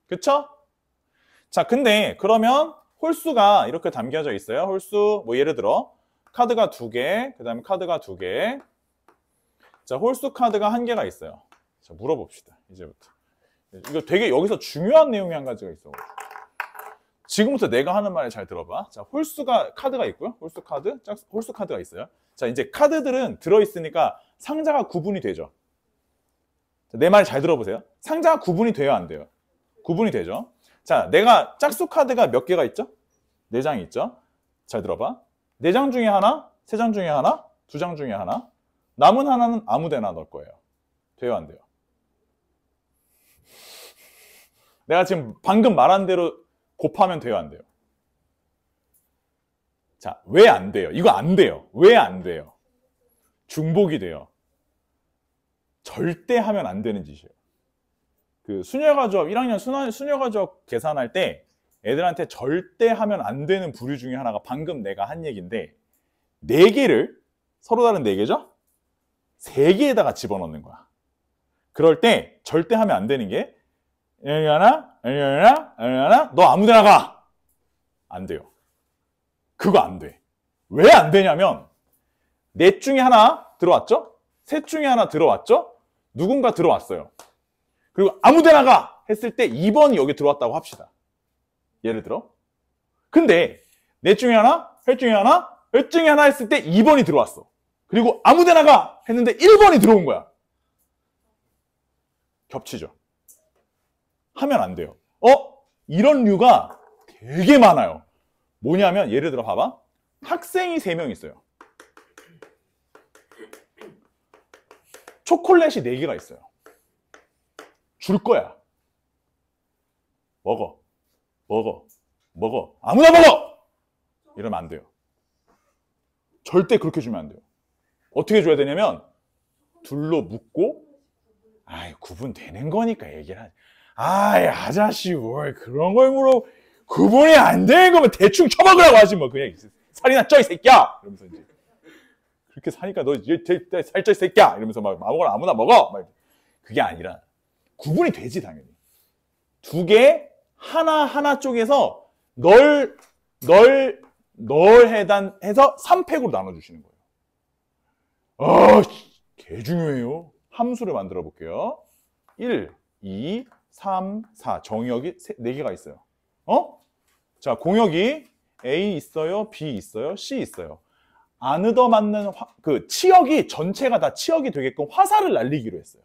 그쵸? 자, 근데 그러면 홀수가 이렇게 담겨져 있어요. 홀수, 뭐 예를 들어 카드가 2개, 그 다음에 카드가 2개. 자, 홀수 카드가 1개가 있어요. 자, 물어봅시다. 이제부터. 이거 되게 여기서 중요한 내용이 한 가지가 있어. 지금부터 내가 하는 말을 잘 들어봐. 자, 홀수가 카드가 있고요. 홀수 카드, 홀수 카드가 있어요. 자, 이제 카드들은 들어있으니까 상자가 구분이 되죠. 내 말 잘 들어보세요. 상자가 구분이 돼요, 안 돼요? 구분이 되죠. 자, 내가 짝수 카드가 몇 개가 있죠? 4장이 있죠. 잘 들어봐. 4장 중에 하나, 3장 중에 하나, 2장 중에 하나. 남은 하나는 아무 데나 넣을 거예요. 돼요, 안 돼요? 내가 지금 방금 말한 대로 곱하면 돼요, 안 돼요? 자, 왜 안 돼요? 이거 안 돼요. 왜 안 돼요? 중복이 돼요. 절대 하면 안 되는 짓이에요. 그 수녀가 조합, 1학년 수녀가 조합 계산할 때 애들한테 절대 하면 안 되는 부류 중에 하나가 방금 내가 한 얘기인데 4개를, 서로 다른 4개죠? 3개에다가 집어넣는 거야. 그럴 때 절대 하면 안 되는 게 여기 하나, 여기 하나, 여기 하나, 너 아무 데나 가! 안 돼요. 그거 안 돼. 왜 안 되냐면 넷 중에 하나 들어왔죠? 셋 중에 하나 들어왔죠? 누군가 들어왔어요. 그리고 아무 데나 가! 했을 때 2번이 여기 들어왔다고 합시다. 예를 들어. 근데 넷 중에 하나, 셋 중에 하나, 넷 중에 하나 했을 때 2번이 들어왔어. 그리고 아무 데나 가! 했는데 1번이 들어온 거야. 겹치죠. 하면 안 돼요. 이런 류가 되게 많아요. 뭐냐면 예를 들어 봐봐. 학생이 3명 있어요. 초콜릿이 4개가 있어요. 줄 거야. 먹어. 아무나 먹어! 이러면 안 돼요. 절대 그렇게 주면 안 돼요. 어떻게 줘야 되냐면 둘로 묶고 구분되는 거니까 얘기를 하지. 아저씨 뭘 그런 걸 물어. 구분이 안 되는 거면 대충 쳐먹으라고 하지 뭐. 그냥 살이나 쪄 이 새끼야! 이러면서 이제 그렇게 사니까 너 이제 살쪄 이 새끼야! 이러면서 막 아무나 먹어! 막. 그게 아니라 구분이 되지 당연히. 두 개 하나 쪽에서 널 해서 3팩으로 나눠주시는 거예요. 개 중요해요. 함수를 만들어 볼게요. 1, 2, 3, 4 정의역이 4개가 있어요. 자, 공역이 A 있어요, B 있어요, C 있어요. 안 얻어맞는 그 치역이 전체가 다 치역이 되게끔 화살을 날리기로 했어요.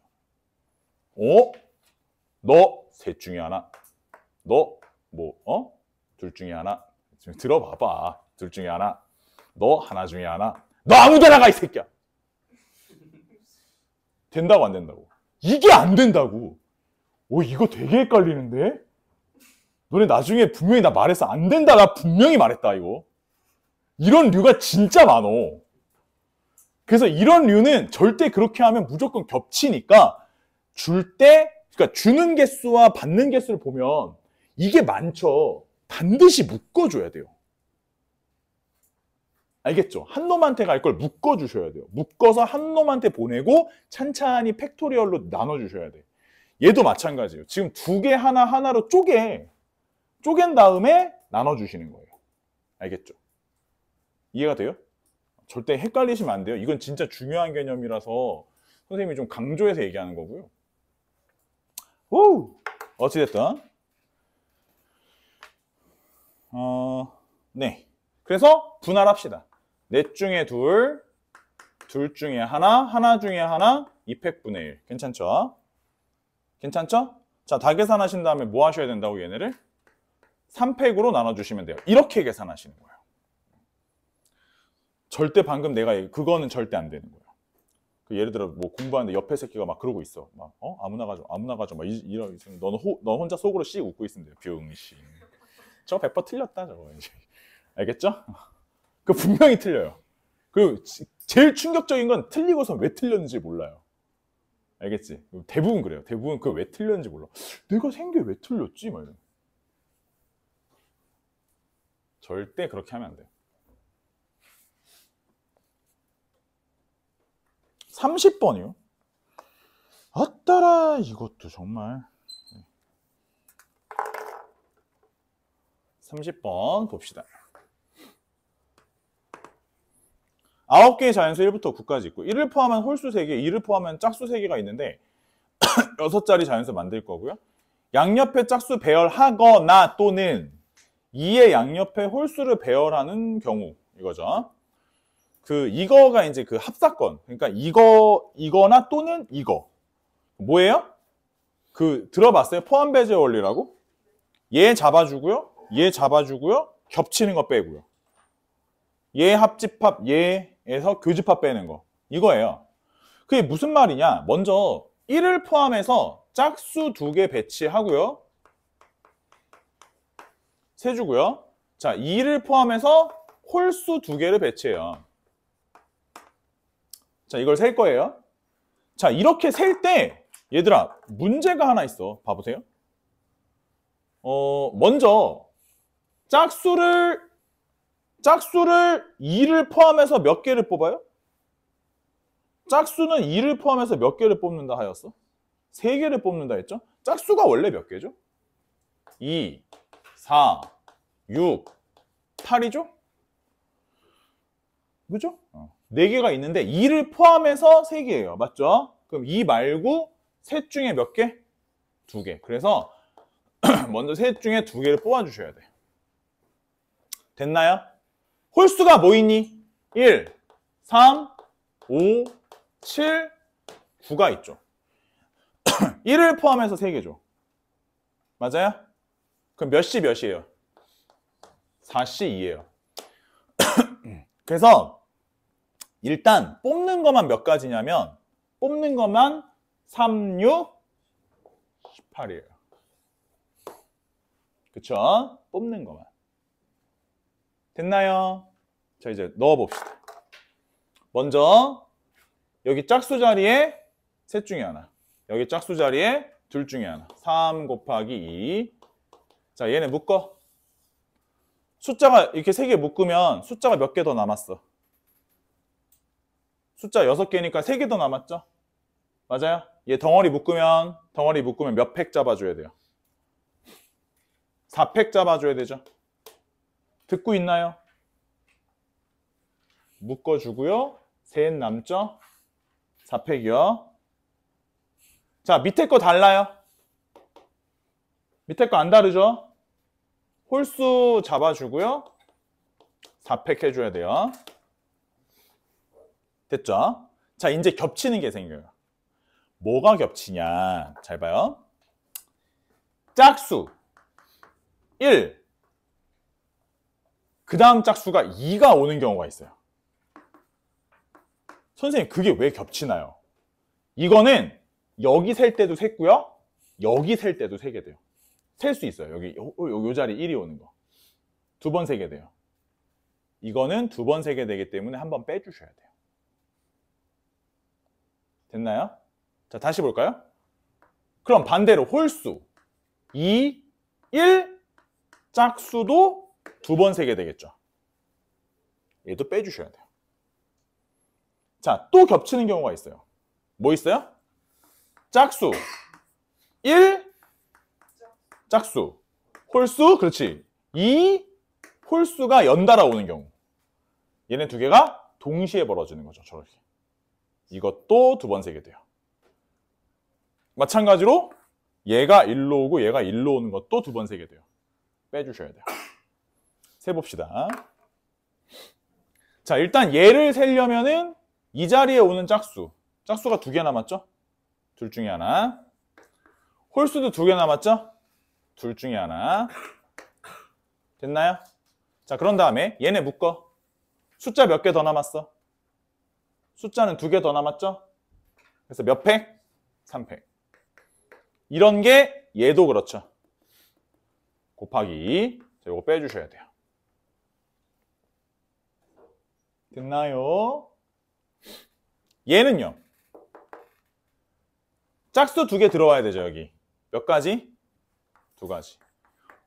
너 셋 중에 하나. 너 둘 중에 하나. 지금 들어봐봐. 둘 중에 하나. 너 하나 중에 하나. 너 아무 데나 가 이 새끼야. 된다고 안 된다고? 이게 안 된다고. 이거 되게 헷갈리는데? 너네 나중에 분명히 나 말했어. 안 된다. 나 분명히 말했다 이거. 이런 류가 진짜 많어. 그래서 이런 류는 절대 그렇게 하면 무조건 겹치니까 그러니까 주는 개수와 받는 개수를 보면 이게 많죠. 반드시 묶어줘야 돼요. 알겠죠? 한 놈한테 갈 걸 묶어주셔야 돼요. 묶어서 한 놈한테 보내고 찬찬히 팩토리얼로 나눠주셔야 돼. 얘도 마찬가지예요. 지금 2개 하나로 쪼갠 다음에 나눠주시는 거예요. 알겠죠? 이해가 돼요? 절대 헷갈리시면 안 돼요. 이건 진짜 중요한 개념이라서 선생님이 좀 강조해서 얘기하는 거고요. 어찌됐든 네. 그래서 분할합시다. 넷 중에 둘 중에 하나 중에 하나, 2팩분의 1. 괜찮죠? 괜찮죠? 자, 다 계산하신 다음에 뭐 하셔야 된다고 얘네를? 3팩으로 나눠주시면 돼요. 이렇게 계산하시는 거예요. 절대 방금 그거는 절대 안 되는 거예요. 예를 들어 뭐 공부하는데 옆에 새끼가 막 그러고 있어. 막 아무나 가져. 막 이런 너 혼자 속으로 씩 웃고 있으면 돼요. 병신. 저 100% 틀렸다 저거. 알겠죠? 그 분명히 틀려요. 그리고 제일 충격적인 건 틀리고서 왜 틀렸는지 몰라요. 알겠지? 대부분 그래요. 대부분 그 왜 틀렸는지 몰라. 내가 생게 왜 틀렸지? 막 이런. 절대 그렇게 하면 안 돼요. 30번이요? 아따라 이것도 정말. 30번 봅시다. 9개의 자연수 1부터 9까지 있고 1을 포함한 홀수 3개, 2를 포함한 짝수 3개가 있는데 6자리 자연수 만들 거고요. 양옆에 짝수 배열하거나 또는 2의 양옆에 홀수를 배열하는 경우 이거죠. 이거가 이제 그 합사건. 그러니까 이거나 또는 이거. 뭐예요? 들어봤어요? 포함 배제 원리라고? 얘 잡아주고요. 얘 잡아주고요. 겹치는 거 빼고요. 얘 합집합, 얘에서 교집합 빼는 거. 이거예요. 그게 무슨 말이냐? 먼저 1을 포함해서 짝수 2개 배치하고요. 세주고요. 자, 2를 포함해서 홀수 2개를 배치해요. 자, 이걸 셀 거예요. 자, 이렇게 셀 때 얘들아 문제가 하나 있어. 봐보세요. 먼저 짝수를 2를 포함해서 몇 개를 뽑아요? 짝수는 2를 포함해서 몇 개를 뽑는다 하였어? 3개를 뽑는다 했죠? 짝수가 원래 몇 개죠? 2, 4, 6, 8이죠? 그죠? 4개가 있는데 2를 포함해서 3개예요. 맞죠? 그럼 2 말고 셋 중에 몇 개? 2개. 그래서 먼저 셋 중에 2개를 뽑아주셔야 돼. 됐나요? 홀수가 뭐 있니? 1, 3, 5, 7, 9가 있죠. 1을 포함해서 3개죠. 맞아요? 그럼 몇 시 몇이에요? 4시 2예요. 그래서 일단 뽑는 것만 몇 가지냐면 뽑는 것만 3, 6, 18이에요. 그쵸? 뽑는 것만. 됐나요? 자, 이제 넣어봅시다. 먼저 여기 짝수 자리에 셋 중에 하나, 여기 짝수 자리에 둘 중에 하나. 3 곱하기 2. 자, 얘네 묶어. 숫자가 이렇게 3개 묶으면 숫자가 몇 개 더 남았어? 숫자 6개니까 3개 더 남았죠? 맞아요? 얘 덩어리 묶으면 몇 팩 잡아줘야 돼요? 4팩 잡아줘야 되죠? 듣고 있나요? 묶어주고요. 셋 남죠? 4팩이요. 자, 밑에 거 달라요? 밑에 거 안 다르죠? 홀수 잡아주고요. 4팩 해줘야 돼요. 됐죠? 자, 이제 겹치는 게 생겨요. 뭐가 겹치냐? 잘 봐요. 짝수 1, 그 다음 짝수가 2가 오는 경우가 있어요. 선생님, 그게 왜 겹치나요? 이거는 여기 셀 때도 셌고요. 여기 셀 때도 세게 돼요. 셀 수 있어요. 여기 요 자리 1이 오는 거. 2번 세게 돼요. 이거는 2번 세게 되기 때문에 한번 빼주셔야 돼요. 됐나요? 자, 다시 볼까요? 그럼 반대로 홀수 2, 1, 짝수도 2번 세게 되겠죠. 얘도 빼주셔야 돼요. 자, 또 겹치는 경우가 있어요. 뭐 있어요? 짝수 1, 짝수 홀수, 그렇지. 2, 홀수가 연달아 오는 경우. 얘네 두 개가 동시에 벌어지는 거죠. 저렇게. 이것도 2번 세게 돼요. 마찬가지로 얘가 1로 오고 얘가 1로 오는 것도 2번 세게 돼요. 빼주셔야 돼요. 세봅시다. 자, 일단 얘를 세려면은 이 자리에 오는 짝수가 2개 남았죠? 둘 중에 하나. 홀수도 2개 남았죠? 둘 중에 하나. 됐나요? 자, 그런 다음에 얘네 묶어. 숫자 몇 개 더 남았어? 숫자는 2개 더 남았죠? 그래서 몇 팩? 3팩. 이런 게 얘도 그렇죠. 곱하기 2. 자, 이거 빼주셔야 돼요. 됐나요? 얘는요. 짝수 2개 들어와야 되죠, 여기. 몇 가지? 2가지.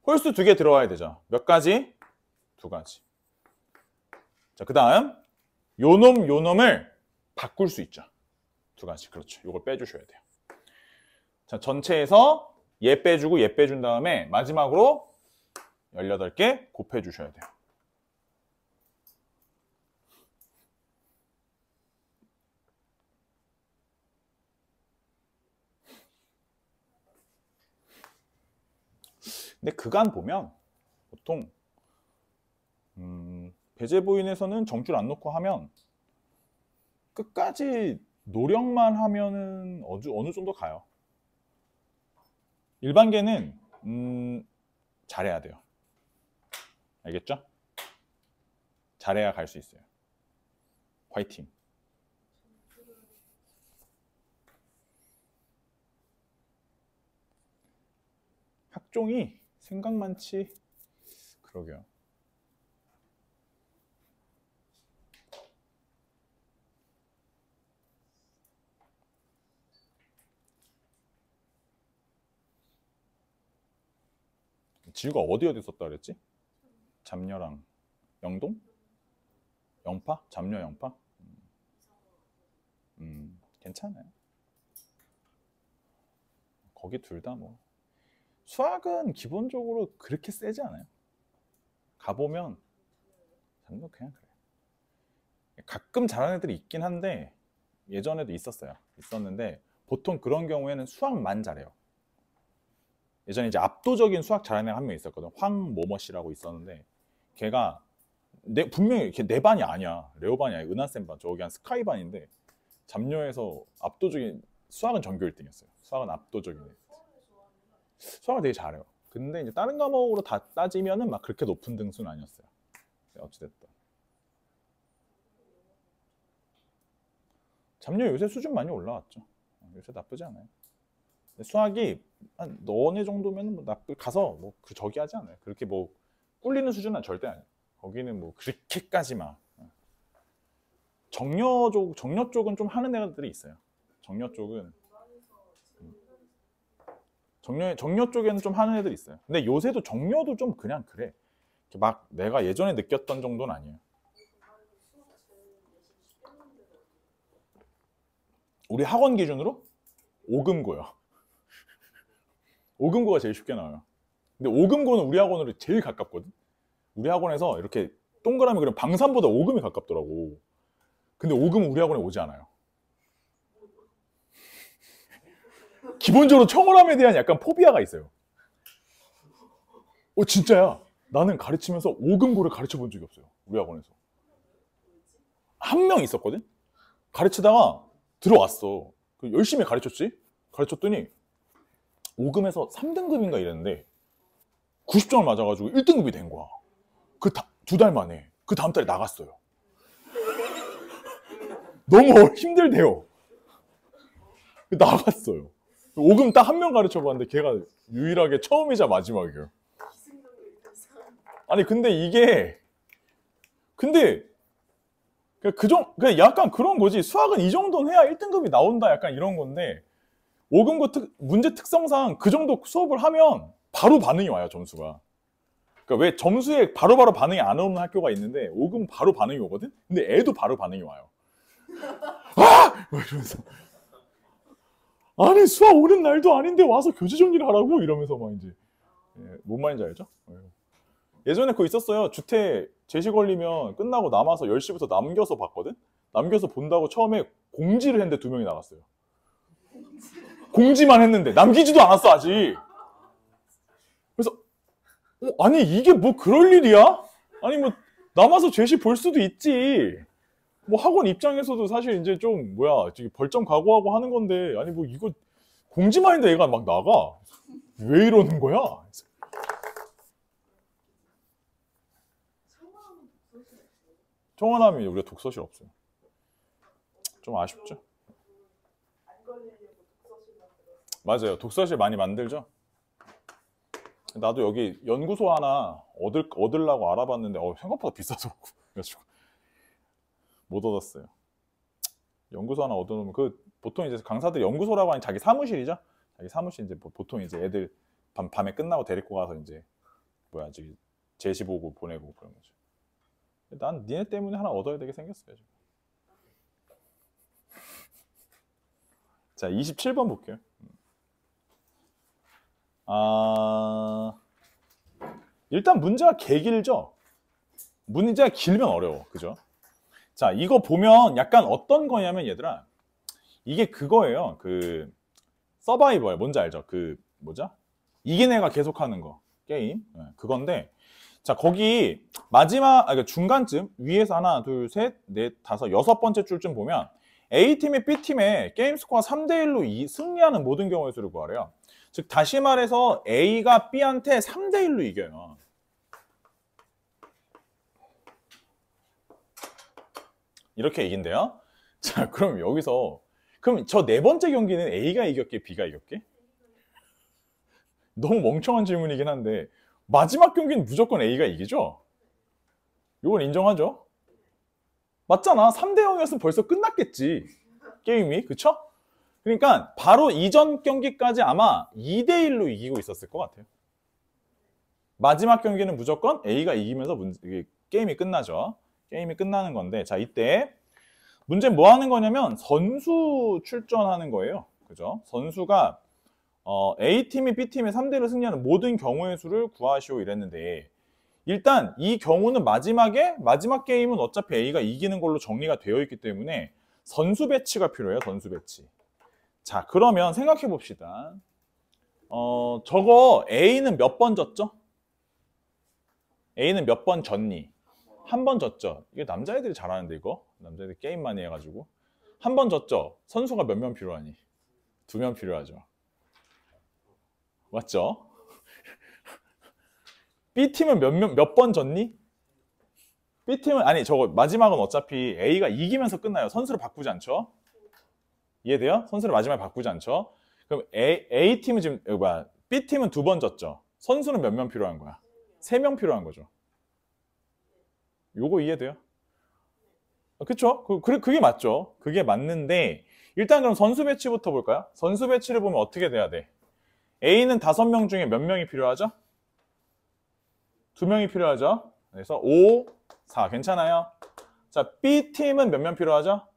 홀수 2개 들어와야 되죠. 몇 가지? 2가지. 자, 그 다음 요놈을 바꿀 수 있죠. 2가지. 그렇죠. 요걸 빼주셔야 돼요. 자, 전체에서 얘 빼주고 얘 빼준 다음에 마지막으로 18개 곱해주셔야 돼요. 근데 그간 보면 보통 배제부인에서는 정줄 안 놓고 하면 끝까지 노력만 하면은 어느 정도 가요. 일반계는 잘해야 돼요. 알겠죠? 잘해야 갈 수 있어요. 화이팅. 학종이 생각 많지. 그러게요. 지우가 어디 썼다 그랬지? 잡녀랑 영동? 영파? 잡녀 영파? 괜찮아요. 거기 둘 다 뭐. 수학은 기본적으로 그렇게 세지 않아요. 가보면 잡녀 그냥 그래. 가끔 잘하는 애들이 있긴 한데 예전에도 있었는데 보통 그런 경우에는 수학만 잘해요. 예전에 이제 압도적인 수학 잘하는 애가 한 명 있었거든. 황모모 씨라고 있었는데 걔가 분명히 걔 내 반이 아니야. 레오 반이 아니야. 은하쌤 반. 저기 한 스카이 반인데 잡녀에서 압도적인 수학은 전교 1등이었어요. 수학은 압도적인 애. 수학을 되게 잘해요. 근데 이제 다른 과목으로 다 따지면은 막 그렇게 높은 등수는 아니었어요. 어찌됐든. 잡녀 요새 수준 많이 올라왔죠. 요새 나쁘지 않아요. 수학이 한 너네 정도면 뭐 가서 뭐 저기 하지 않아요. 그렇게 뭐 꿀리는 수준은 절대 아니에요. 거기는 뭐 그렇게까지 막. 정려 쪽은 좀 하는 애들이 있어요. 정려 쪽은 정려 쪽에는 좀 하는 애들이 있어요. 근데 요새도 정려도 좀 그냥 그래. 막 내가 예전에 느꼈던 정도는 아니에요. 우리 학원 기준으로 5금고요. 5금고가 제일 쉽게 나와요. 근데 5금고는 우리 학원으로 제일 가깝거든. 우리 학원에서 이렇게 동그라미 그리면 방산보다 5금이 가깝더라고. 근데 5금은 우리 학원에 오지 않아요. 기본적으로 청월함에 대한 약간 포비아가 있어요. 진짜야. 나는 가르치면서 5금고를 가르쳐 본 적이 없어요. 우리 학원에서. 한 명 있었거든? 가르치다가 들어왔어. 열심히 가르쳤지? 가르쳤더니 5금에서 3등급인가 이랬는데 90점을 맞아가지고 1등급이 된 거야. 그 2달 만에. 그 다음 달에 나갔어요. 너무 힘들대요. 나갔어요. 5금 딱 한 명 가르쳐봤는데 걔가 유일하게 처음이자 마지막이에요. 아니 근데 이게 그냥 약간 그런 거지. 수학은 이 정도는 해야 1등급이 나온다 약간 이런 건데 5금고 문제 특성상 그 정도 수업을 하면 바로 반응이 와요. 점수가. 그러니까 왜 점수에 바로바로 반응이 안 오는 학교가 있는데 5금 바로 반응이 오거든? 근데 애도 바로 반응이 와요. 아! 이러면서 아니 수학 오는 날도 아닌데 와서 교재 정리를 하라고? 이러면서 막 이제 뭔 말인지 알죠? 예전에 그거 있었어요. 주태 제시 걸리면 끝나고 남아서 10시부터 남겨서 봤거든? 남겨서 본다고 처음에 공지를 했는데 2명이 나갔어요. 공지만 했는데 남기지도 않았어 아직. 그래서 아니 이게 뭐 그럴 일이야? 아니 뭐 남아서 제시 볼 수도 있지. 뭐 학원 입장에서도 사실 이제 좀 벌점 각오하고 하는 건데 아니 뭐 이거 공지만 했는데 얘가 막 나가. 왜 이러는 거야? 청원하면 우리가 독서실 없어요. 좀 아쉽죠? 맞아요. 독서실 많이 만들죠? 나도 여기 연구소 하나 얻으려고 알아봤는데 생각보다 비싸더라고. 그래가지고 못 얻었어요. 연구소 하나 얻어놓으면 보통 이제 강사들이 연구소라고 하는 자기 사무실이죠? 자기 사무실 이제 보통 이제 애들 밤에 끝나고 데리고 가서 이제 제시 보고 보내고 그런 거죠. 난 니네 때문에 하나 얻어야 되게 생겼어요. 지금. 자, 27번 볼게요. 일단 문제가 길죠? 문제가 길면 어려워. 그죠? 자, 이거 보면 약간 어떤 거냐면 얘들아, 이게 그거예요. 서바이벌, 뭔지 알죠? 이긴 애가 계속하는 거. 게임. 그건데, 자, 거기 그러니까 중간쯤 위에서 하나, 둘, 셋, 넷, 다섯, 6번째 줄쯤 보면 A팀이 B팀에 게임 스코어 3대1로 승리하는 모든 경우의 수를 구하래요. 즉 다시 말해서 A가 B한테 3대1로 이겨요. 이렇게 이긴대요. 자, 그럼 여기서 그럼 저 4번째 경기는 A가 이겼게 B가 이겼게? 너무 멍청한 질문이긴 한데 마지막 경기는 무조건 A가 이기죠? 이건 인정하죠? 맞잖아. 3대0이었으면 벌써 끝났겠지. 게임이. 그쵸? 그러니까 바로 이전 경기까지 아마 2대1로 이기고 있었을 것 같아요. 마지막 경기는 무조건 A가 이기면서 게임이 끝나죠. 게임이 끝나는 건데 자 이때 문제는 뭐 하는 거냐면 선수 출전하는 거예요. 그죠? 선수가 A팀이 B팀의 3대1로 승리하는 모든 경우의 수를 구하시오 이랬는데 일단 이 경우는 마지막 게임은 어차피 A가 이기는 걸로 정리가 되어 있기 때문에 선수 배치가 필요해요. 선수 배치. 자, 그러면 생각해 봅시다. 저거 A는 몇 번 졌죠? A는 몇 번 졌니? 한 번 졌죠. 이게 남자애들이 잘하는데 이거. 남자애들 게임 많이 해가지고. 한 번 졌죠. 선수가 몇 명 필요하니? 2명 필요하죠. 맞죠? B팀은 몇 번 졌니? B팀은, 아니, 저거, 마지막은 어차피 A가 이기면서 끝나요. 선수를 바꾸지 않죠? 이해돼요? 선수를 마지막에 바꾸지 않죠? 그럼 A팀은 지금, B팀은 2번 졌죠? 선수는 몇 명 필요한 거야? 3명 필요한 거죠. 요거 이해돼요? 그쵸? 그게 맞죠? 그게 맞는데, 일단 그럼 선수 배치부터 볼까요? 선수 배치를 보면 어떻게 돼야 돼? A는 5명 중에 몇 명이 필요하죠? 2명이 필요하죠? 그래서 5, 4 괜찮아요? 자, B팀은 몇 명 필요하죠?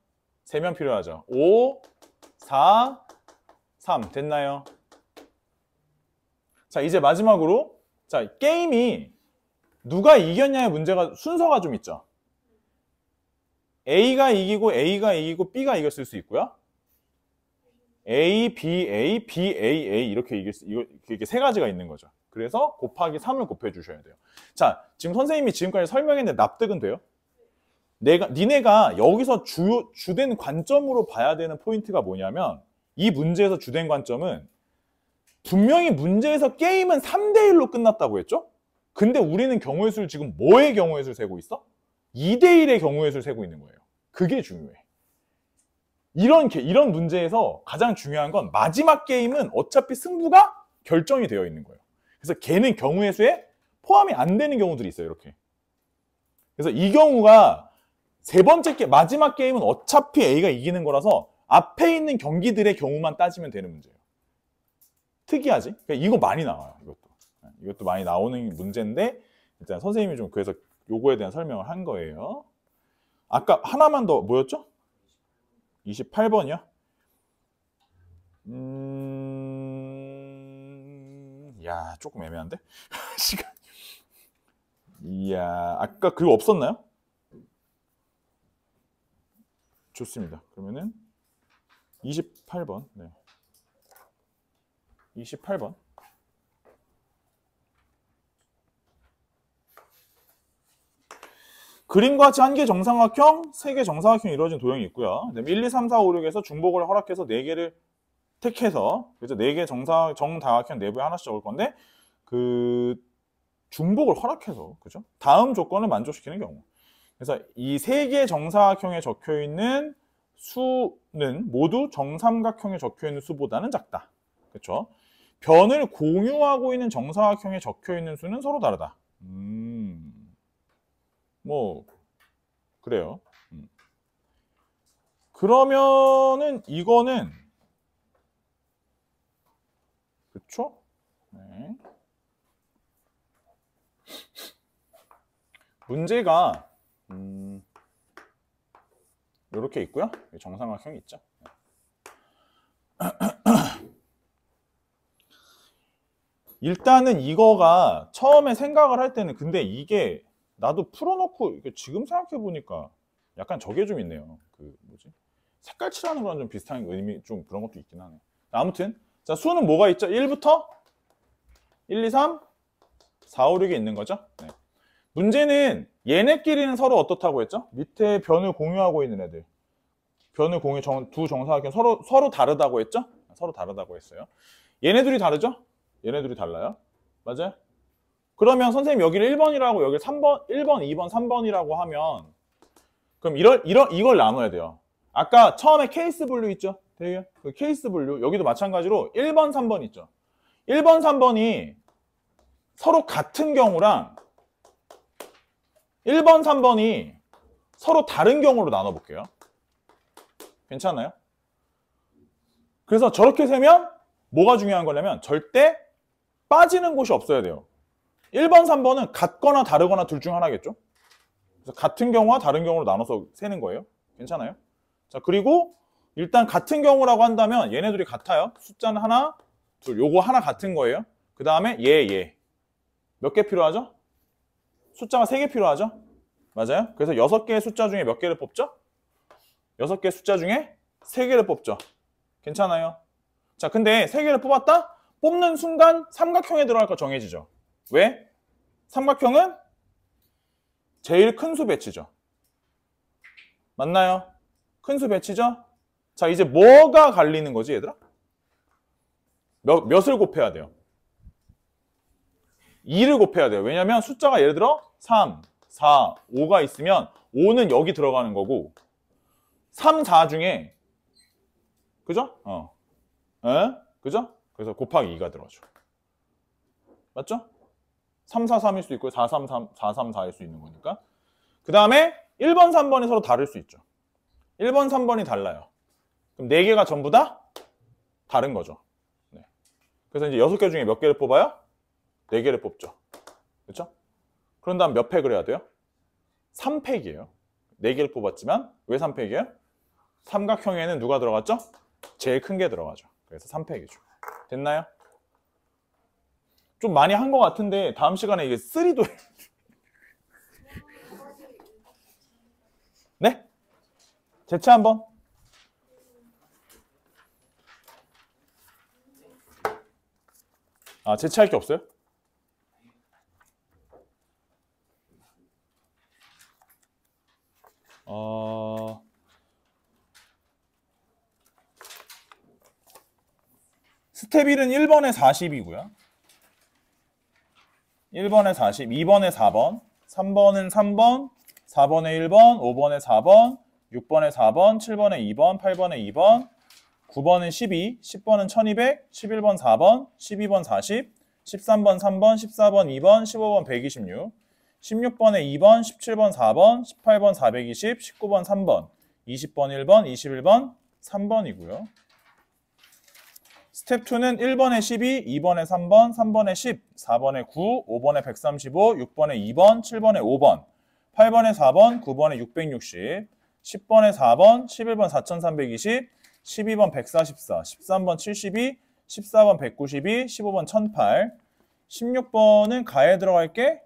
3명 필요하죠? 5, 4, 3 됐나요? 자, 이제 마지막으로 자, 게임이 누가 이겼냐의 문제가 순서가 좀 있죠. A가 이기고 B가 이겼을 수 있고요. A, B, A, B, A, A 이렇게 이게 세 가지가 있는 거죠. 그래서 곱하기 3을 곱해 주셔야 돼요. 자, 지금 선생님이 지금까지 설명했는데 납득은 돼요? 니네가 여기서 주된 관점으로 봐야 되는 포인트가 뭐냐면 이 문제에서 주된 관점은 분명히 문제에서 게임은 3대1로 끝났다고 했죠? 근데 우리는 경우의 수를 지금 뭐의 경우의 수를 세고 있어? 2대1의 경우의 수를 세고 있는 거예요. 그게 중요해. 이런 문제에서 가장 중요한 건 마지막 게임은 어차피 승부가 결정이 되어 있는 거예요. 그래서 걔는 경우의 수에 포함이 안 되는 경우들이 있어요. 이렇게. 그래서 이 경우가 마지막 게임은 어차피 A가 이기는 거라서 앞에 있는 경기들의 경우만 따지면 되는 문제예요. 특이하지? 그러니까 이거 많이 나와요. 이것도 많이 나오는 문제인데 일단 선생님이 좀 그래서 요거에 대한 설명을 한 거예요. 아까 하나만 더 뭐였죠? 28번이요? 야, 조금 애매한데? 시간. 이야, 아까 그거 없었나요? 좋습니다. 그러면은 28번. 네. 28번. 그림과 같이 한 개 정삼각형, 3개 정사각형이 이루어진 도형이 있고요. 그다음에 1, 2, 3, 4, 5, 6에서 중복을 허락해서 4개를 택해서 그래서 4개 정다각형 내부에 하나씩 적을 건데 그 중복을 허락해서 그죠? 다음 조건을 만족시키는 경우. 그래서 이 3개 정사각형에 적혀 있는 수는 모두 정삼각형에 적혀 있는 수보다는 작다. 그렇죠? 변을 공유하고 있는 정사각형에 적혀 있는 수는 서로 다르다. 뭐 그래요. 그러면은 이거는 그렇죠? 네. 문제가 이렇게 있고요. 정삼각형이 있죠. 일단은 이거가 처음에 생각을 할 때는 근데 이게 나도 풀어놓고 지금 생각해 보니까 약간 저게 좀 있네요. 그 뭐지? 색깔 칠하는 거랑 좀 비슷한 의미 좀 그런 것도 있긴 하네. 아무튼 자 수는 뭐가 있죠? 1부터 1, 2, 3, 4, 5, 6이 있는 거죠. 네. 문제는 얘네끼리는 서로 어떻다고 했죠? 밑에 변을 공유하고 있는 애들. 변을 공유 두 정사각형 서로 다르다고 했죠? 서로 다르다고 했어요. 얘네들이 다르죠? 얘네들이 달라요. 맞아요? 그러면 선생님 여기를 1번이라고 여기를 3번, 1번, 2번, 3번이라고 하면 그럼 이걸 나눠야 돼요. 아까 처음에 케이스 분류 있죠? 되게 그 케이스 분류 여기도 마찬가지로 1번, 3번 있죠. 1번, 3번이 서로 같은 경우랑 1번, 3번이 서로 다른 경우로 나눠볼게요. 괜찮아요? 그래서 저렇게 세면 뭐가 중요한 거냐면 절대 빠지는 곳이 없어야 돼요. 1번, 3번은 같거나 다르거나 둘 중 하나겠죠? 그래서 같은 경우와 다른 경우로 나눠서 세는 거예요. 괜찮아요? 자, 그리고 일단 같은 경우라고 한다면 얘네들이 같아요. 숫자는 하나, 둘, 요거 하나 같은 거예요. 그 다음에 얘. 몇 개 필요하죠? 숫자가 3개 필요하죠? 맞아요? 그래서 6개의 숫자 중에 몇 개를 뽑죠? 6개의 숫자 중에 3개를 뽑죠. 괜찮아요? 자, 근데 3개를 뽑았다? 뽑는 순간 삼각형에 들어갈 거 정해지죠. 왜? 삼각형은 제일 큰 수 배치죠. 맞나요? 큰 수 배치죠? 자, 이제 뭐가 갈리는 거지, 얘들아? 몇을 곱해야 돼요? 2를 곱해야 돼요. 왜냐면 숫자가 예를 들어 3, 4, 5가 있으면 5는 여기 들어가는 거고 3, 4 중에 그죠? 그죠? 그래서 곱하기 2가 들어가죠. 맞죠? 3, 4, 3일 수 있고 4, 3, 3, 4, 3, 4일 수 있는 거니까. 그 다음에 1번, 3번이 서로 다를 수 있죠. 1번, 3번이 달라요. 그럼 4개가 전부 다 다른 거죠. 네. 그래서 이제 6개 중에 몇 개를 뽑아요? 4개를 뽑죠. 그렇죠? 그런 다음 몇 팩을 해야 돼요? 3팩이에요. 4개를 뽑았지만 왜 3팩이에요? 삼각형에는 누가 들어갔죠? 제일 큰 게 들어가죠. 그래서 3팩이죠. 됐나요? 좀 많이 한 것 같은데 다음 시간에 이게 3도 네? 제체 한번. 아, 제체할 게 없어요? 스텝 1은 1번에 40이고요. 1번에 40, 2번에 4번, 3번은 3번, 4번에 1번, 5번에 4번, 6번에 4번, 7번에 2번, 8번에 2번, 9번은 12, 10번은 1200, 11번 4번, 12번 40, 13번 3번, 14번 2번, 15번 126, 16번에 2번, 17번 4번, 18번 420, 19번 3번, 20번 1번, 21번 3번이고요. 스텝 2는 1번에 12, 2번에 3번, 3번에 10, 4번에 9, 5번에 135, 6번에 2번, 7번에 5번, 8번에 4번, 9번에 660, 10번에 4번, 11번 4320, 12번 144, 13번 72, 14번 192, 15번 1008, 16번은 가에 들어갈 게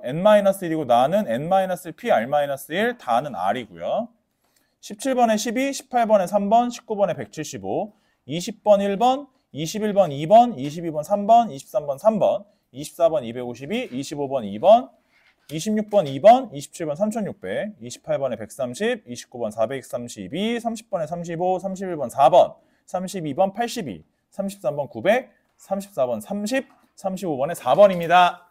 n-1이고 나는 n-p, r-1, 다는 r이고요. 17번에 12, 18번에 3번, 19번에 175, 20번 1번, 21번 2번, 22번 3번, 23번 3번, 24번 252, 25번 2번, 26번 2번, 27번 3600, 28번에 130, 29번 432, 30번에 35, 31번 4번, 32번 82, 33번 900, 34번 30, 35번에 4번입니다.